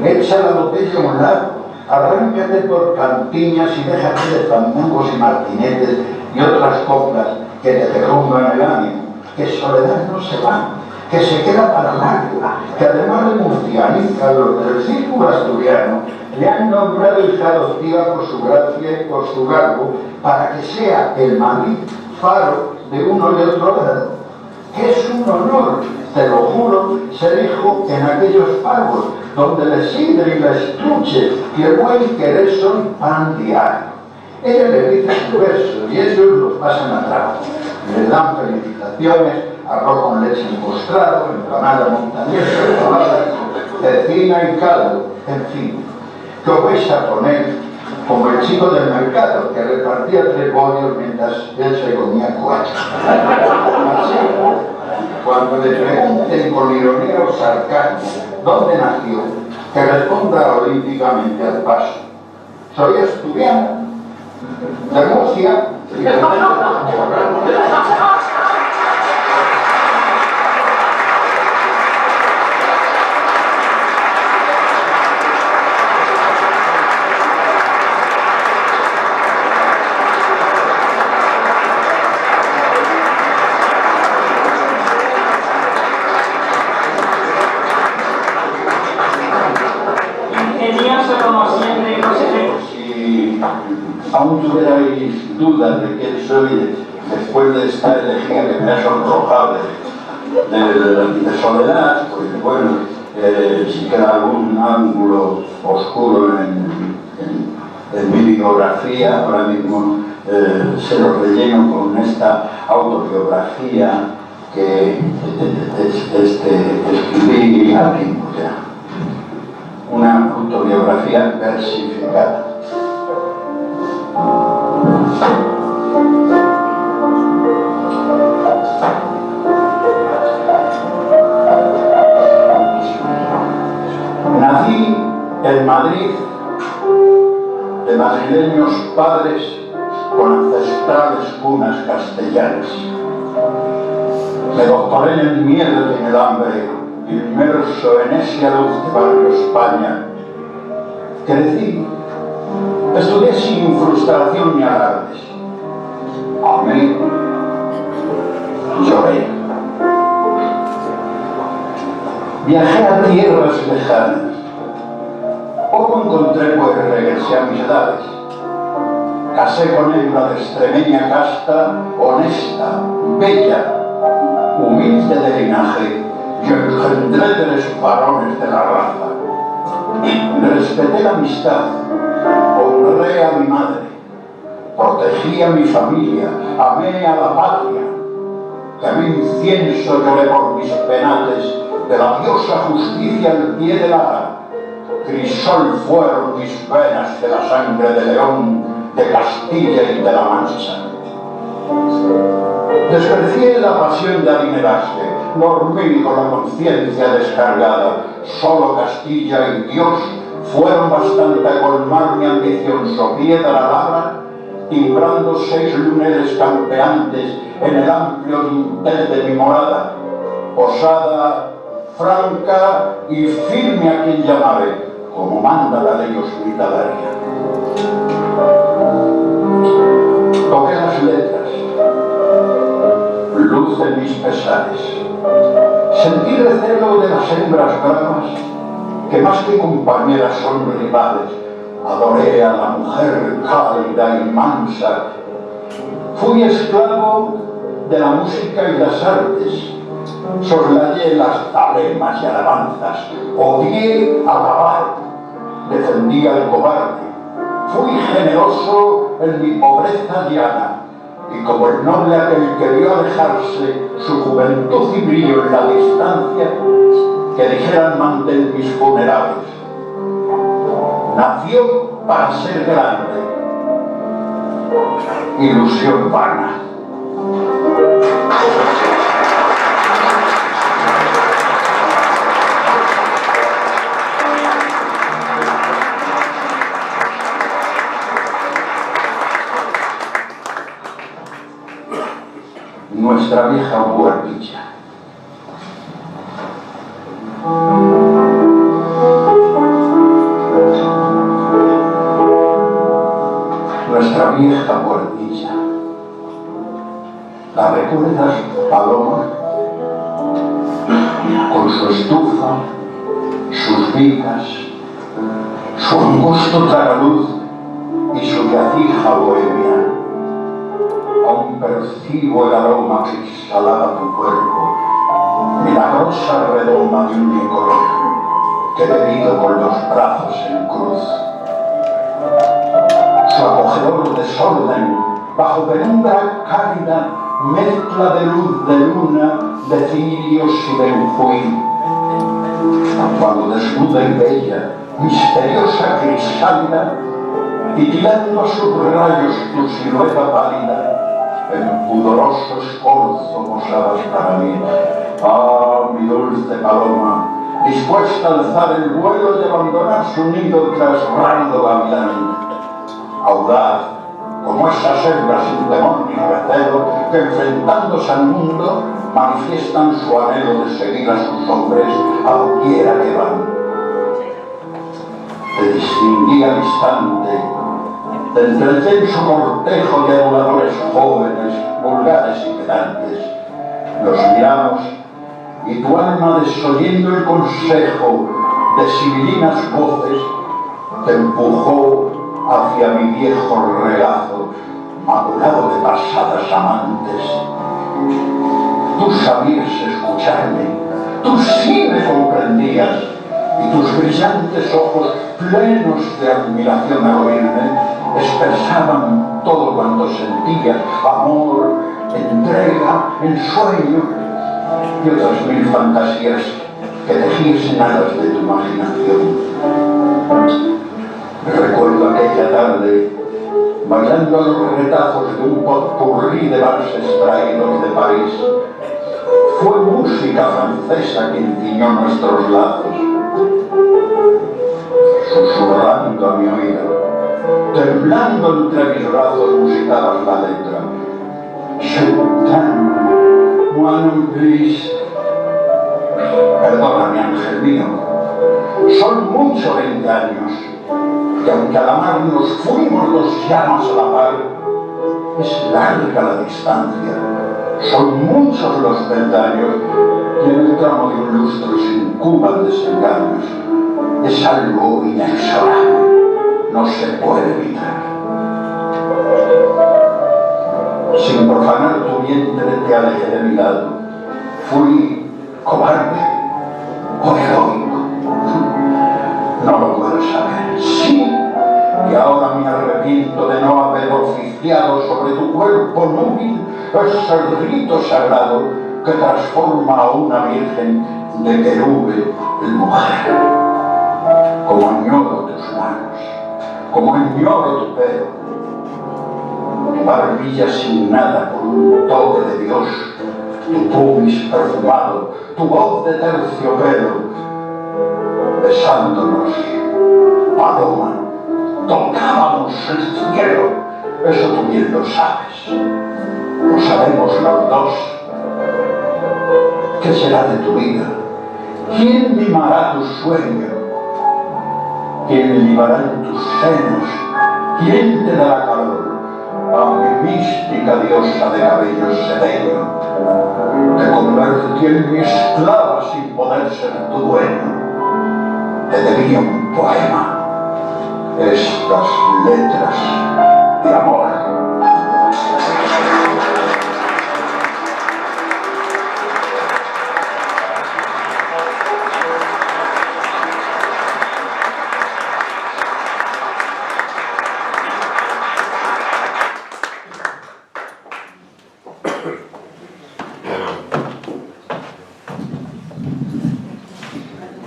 echa la botella a un lado, Arráncate por campiñas y déjate de fandangos y martinetes y otras coplas que te derrumban el ánimo, que soledad no se va, que se queda para larga, que además de murcianiza los del círculo asturiano le han nombrado hija adoptiva por su gracia y por su garbo, para que sea el Madrid faro de uno y otro lado. Que es un honor, te lo juro, ser hijo en aquellos pagos, donde el sidre y la estruche y el buen querer son pan diario. Ella le dice su verso y ellos lo pasan a trago. Le dan felicitaciones, arroz con leche encostrado, empanada montañesa, cecina y caldo, en fin. Que os vais a poner como el chico del mercado que repartía 3 bollos mientras él se comía 4. Así, cuando le pregunten con ironía o sarcasmo dónde nació, que responda olímpicamente al paso: soy asturiana, de Murcia, y de aún tuvierais dudas de quién soy después de esta elegía que me ha sonrojado de soledad, pues bueno, si queda algún ángulo oscuro en mi biografía, ahora mismo se lo relleno con esta autobiografía que escribí aquí, o sea, una autobiografía versificada. Nací en Madrid de madrileños padres con ancestrales cunas castellanas. Me doctoré en el miedo y en el hambre, inmerso en ese dulce barrio España. Crecí, estudié sin frustración ni alardes. Amé, lloré. Viajé a tierras lejanas. Poco encontré, pues regresé a mis edades. Casé con hembra de extremeña casta, honesta, bella, humilde de linaje, y engendré 3 varones de la raza. Respeté la amistad, honré a mi madre, protegí a mi familia, amé a la patria, quemé incienso lloré por mis penates, de la diosa justicia al pie del ara. Crisol fueron mis venas de la sangre de León, de Castilla y de la Mancha. Desprecié la pasión de adinerarse, dormí con la conciencia descargada. Solo Castilla y Dios fueron bastante a colmar mi ambición. Sopié de la labra, timbrando 6 luneles campeantes en el amplio dintel de mi morada. Posada, franca y firme a quien llamare, como manda la ley hospitalaria. Toqué las letras, luz de mis pesares. Sentí recelo de las hembras bravas, que más que compañeras son rivales. Adoré a la mujer cálida y mansa. Fui esclavo de la música y las artes. Soslayé las alemas y alabanzas. Odié alabar. Defendí al cobarde. Fui generoso en mi pobreza llana. Y como el noble aquel que vio alejarse su juventud y brillo en la distancia, que dijeran mantén mis funerales. Nació para ser grande. Ilusión vana. Nuestra vieja guardicha. vieja puertilla. ¿La recuerdas, Paloma? Con su estufa, sus vigas, su angosto tragaluz y su yacija bohemia. Aún percibo el aroma que exhalaba tu cuerpo, milagrosa redoma de un licor que he bebido con los brazos en cruz. Su acogedor desorden, bajo penumbra cálida, mezcla de luz de luna, de cirios y benjuí. Cuando desnuda y bella, misteriosa crisálida, titilando a sus rayos tu silueta pálida, en pudoroso escorzo posabas para mí. Ah, mi dulce paloma, dispuesta a alzar el vuelo y abandonar su nido tras rando gavilán. Audaz, como esas hembras sin temor ni recelo, que enfrentándose al mundo, manifiestan su anhelo de seguir a sus hombres a doquiera que van. Te distinguí al instante de entre el denso cortejo de aduladores jóvenes, vulgares y pedantes. Los miramos y tu alma, desoyendo el consejo de sibilinas voces, te empujó hacia mi viejo regazo, maculado de pasadas amantes. Tú sabías escucharme, tú sí me comprendías, y tus brillantes ojos, plenos de admiración al oírme, expresaban todo cuanto sentías: amor, entrega, ensueño y otras mil fantasías que tejías en alas de tu imaginación. Recuerdo aquella tarde, bailando a los retazos de un potpurrí de valses traídos de París. Fue música francesa quien ciñó nuestros lazos. Susurrando a mi oído, temblando entre mis brazos, musitabas la letra. Je t'aime, moi non plus. Perdona, mi ángel mío, son mucho 20 años, y aunque al amarnos fuimos dos llamas a la par, es larga la distancia, son muchos los peldaños, y en el tramo de un lustro se incuban desengaños. Es algo inexorable, no se puede evitar. Sin profanar tu vientre te alejé de mi lado. Fui cobarde o heroico. No lo puedo saber. Sí, y ahora me arrepiento de no haber oficiado sobre tu cuerpo núbil ese rito sagrado que transforma a una virgen de querube en mujer. Como añoro tus manos, como añoro tu pelo, tu barbilla sin nada por un toque de Dios, tu pubis perfumado, tu voz de terciopelo, besándonos, paloma, tocábamos el cielo. Eso tú bien lo sabes, lo sabemos los dos. ¿Qué será de tu vida? ¿Quién mimará tu sueño? ¿Quién libará en tus senos? ¿Quién te dará calor? A mi mística diosa de cabello sereno, te convertí en mi esclava sin poder ser tu dueño. Te debía un poema, estas letras de amor.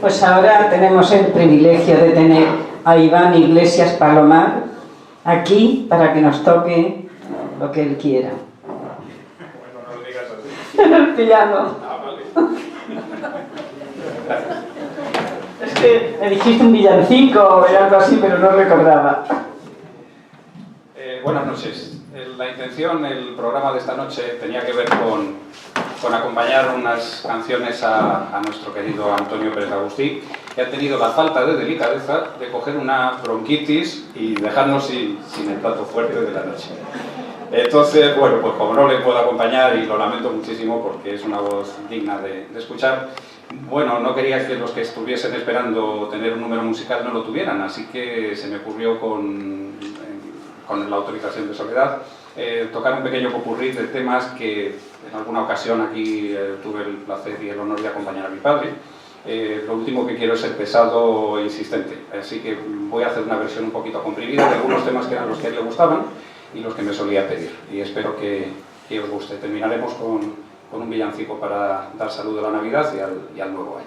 Pues ahora tenemos el privilegio de tener a Iván Iglesias Palomar aquí para que nos toque lo que él quiera. Bueno, no lo digas así. En el piano. Es que me dijiste un villancico o algo así, pero no recordaba. Buenas noches. La intención, el programa de esta noche tenía que ver con acompañar unas canciones a nuestro querido Antonio Pérez Agustí, que ha tenido la falta de delicadeza de coger una bronquitis y dejarnos sin el plato fuerte de la noche. Entonces, bueno, pues como no le puedo acompañar, y lo lamento muchísimo porque es una voz digna de escuchar, bueno, no quería que los que estuviesen esperando tener un número musical no lo tuvieran, así que se me ocurrió con la autorización de Soledad tocar un pequeño popurrí de temas que en alguna ocasión aquí tuve el placer y el honor de acompañar a mi padre. Lo último que quiero es ser pesado e insistente, así que voy a hacer una versión un poquito comprimida de algunos temas que eran los que a él le gustaban y los que me solía pedir, y espero que os guste. Terminaremos con un villancico para dar salud a la Navidad y al nuevo año.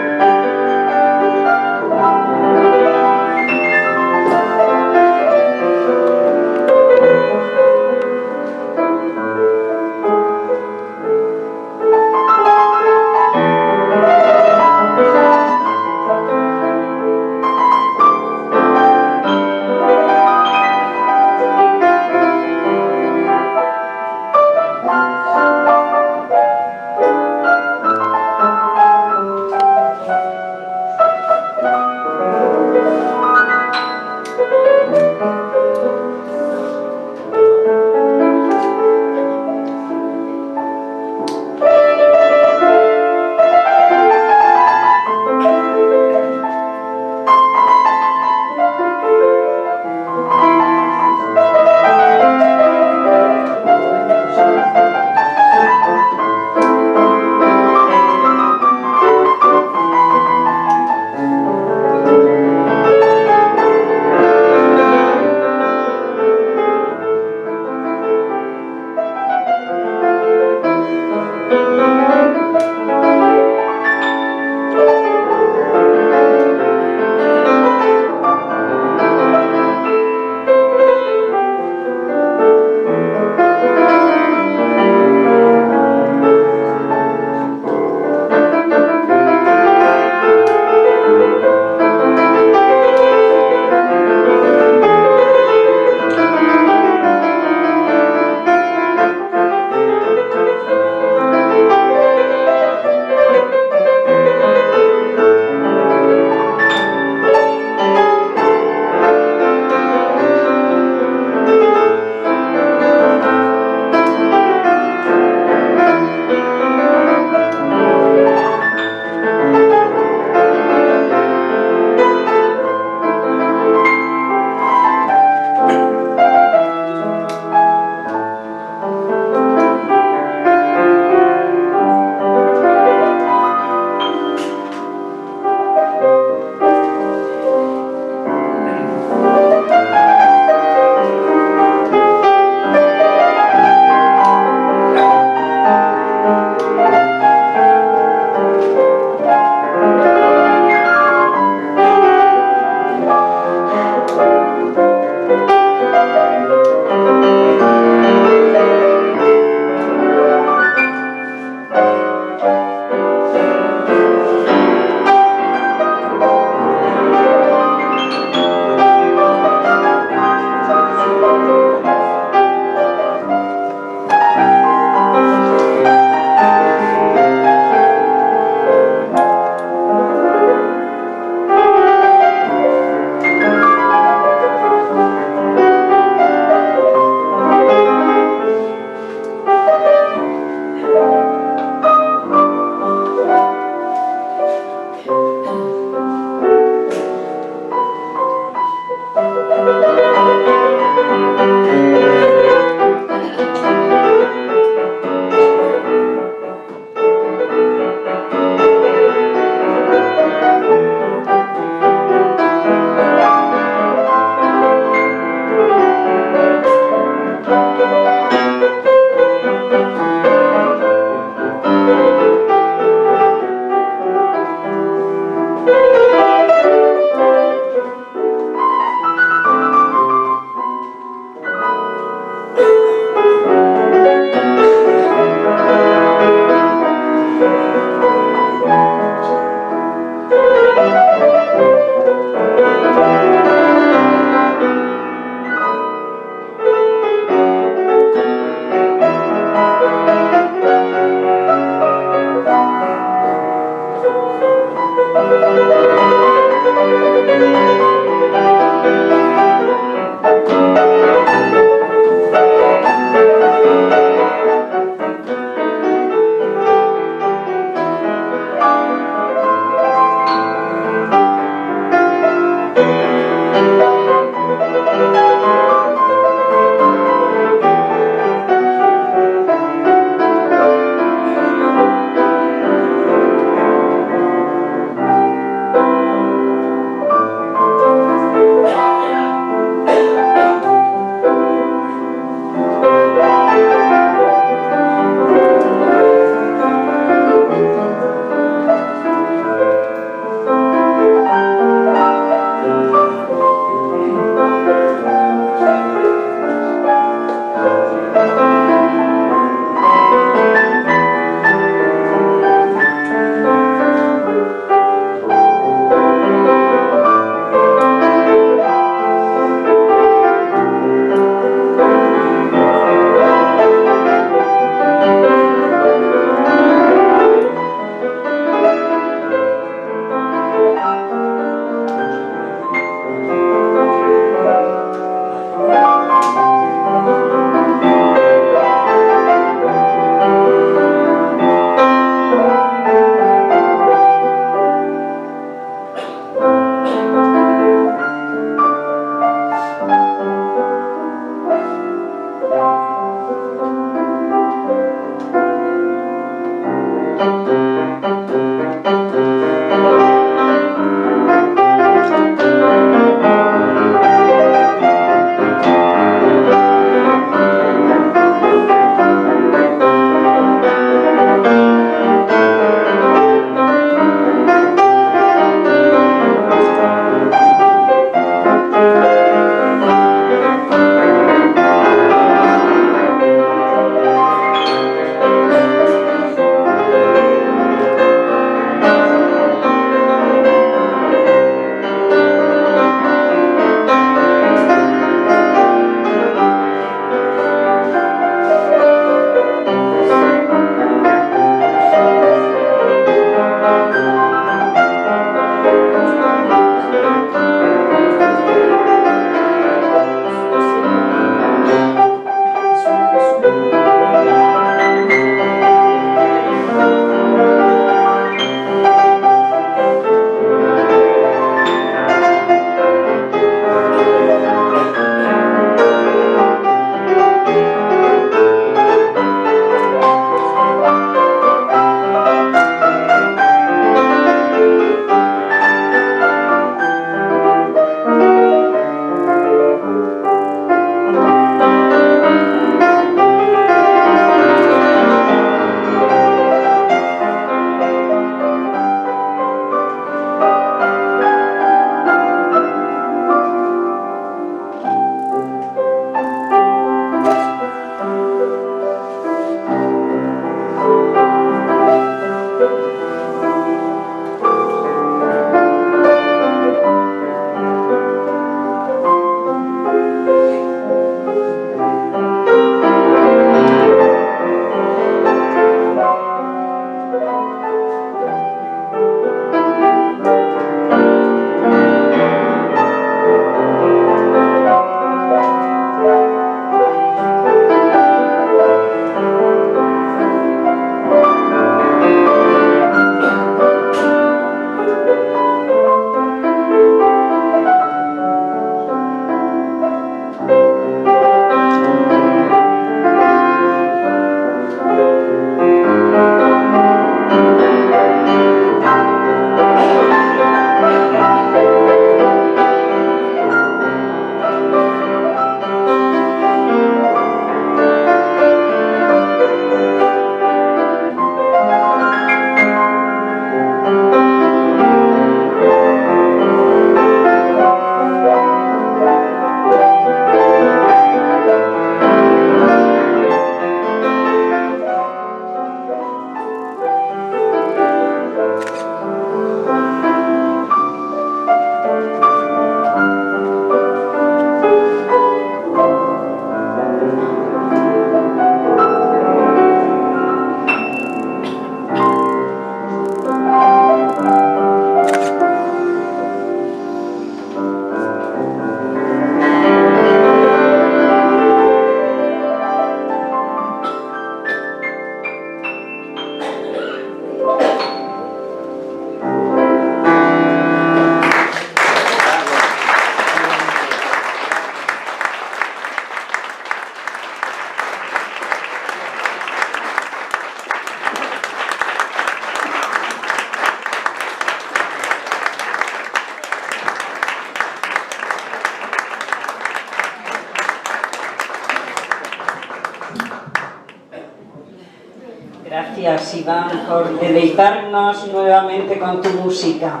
Gracias, Iván, por deleitarnos nuevamente con tu música.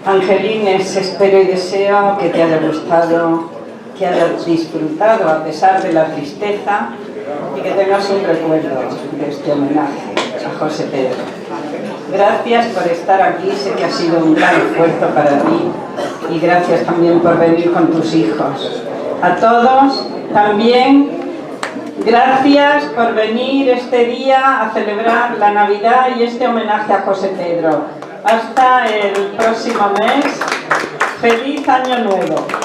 Angelines, espero y deseo que te haya gustado, que hayas disfrutado a pesar de la tristeza y que tengas un recuerdo de este homenaje a José Pedro. Gracias por estar aquí, sé que ha sido un gran esfuerzo para ti y gracias también por venir con tus hijos. A todos también gracias por venir este día a celebrar la Navidad y este homenaje a José Pedro. Hasta el próximo mes. ¡Feliz Año Nuevo!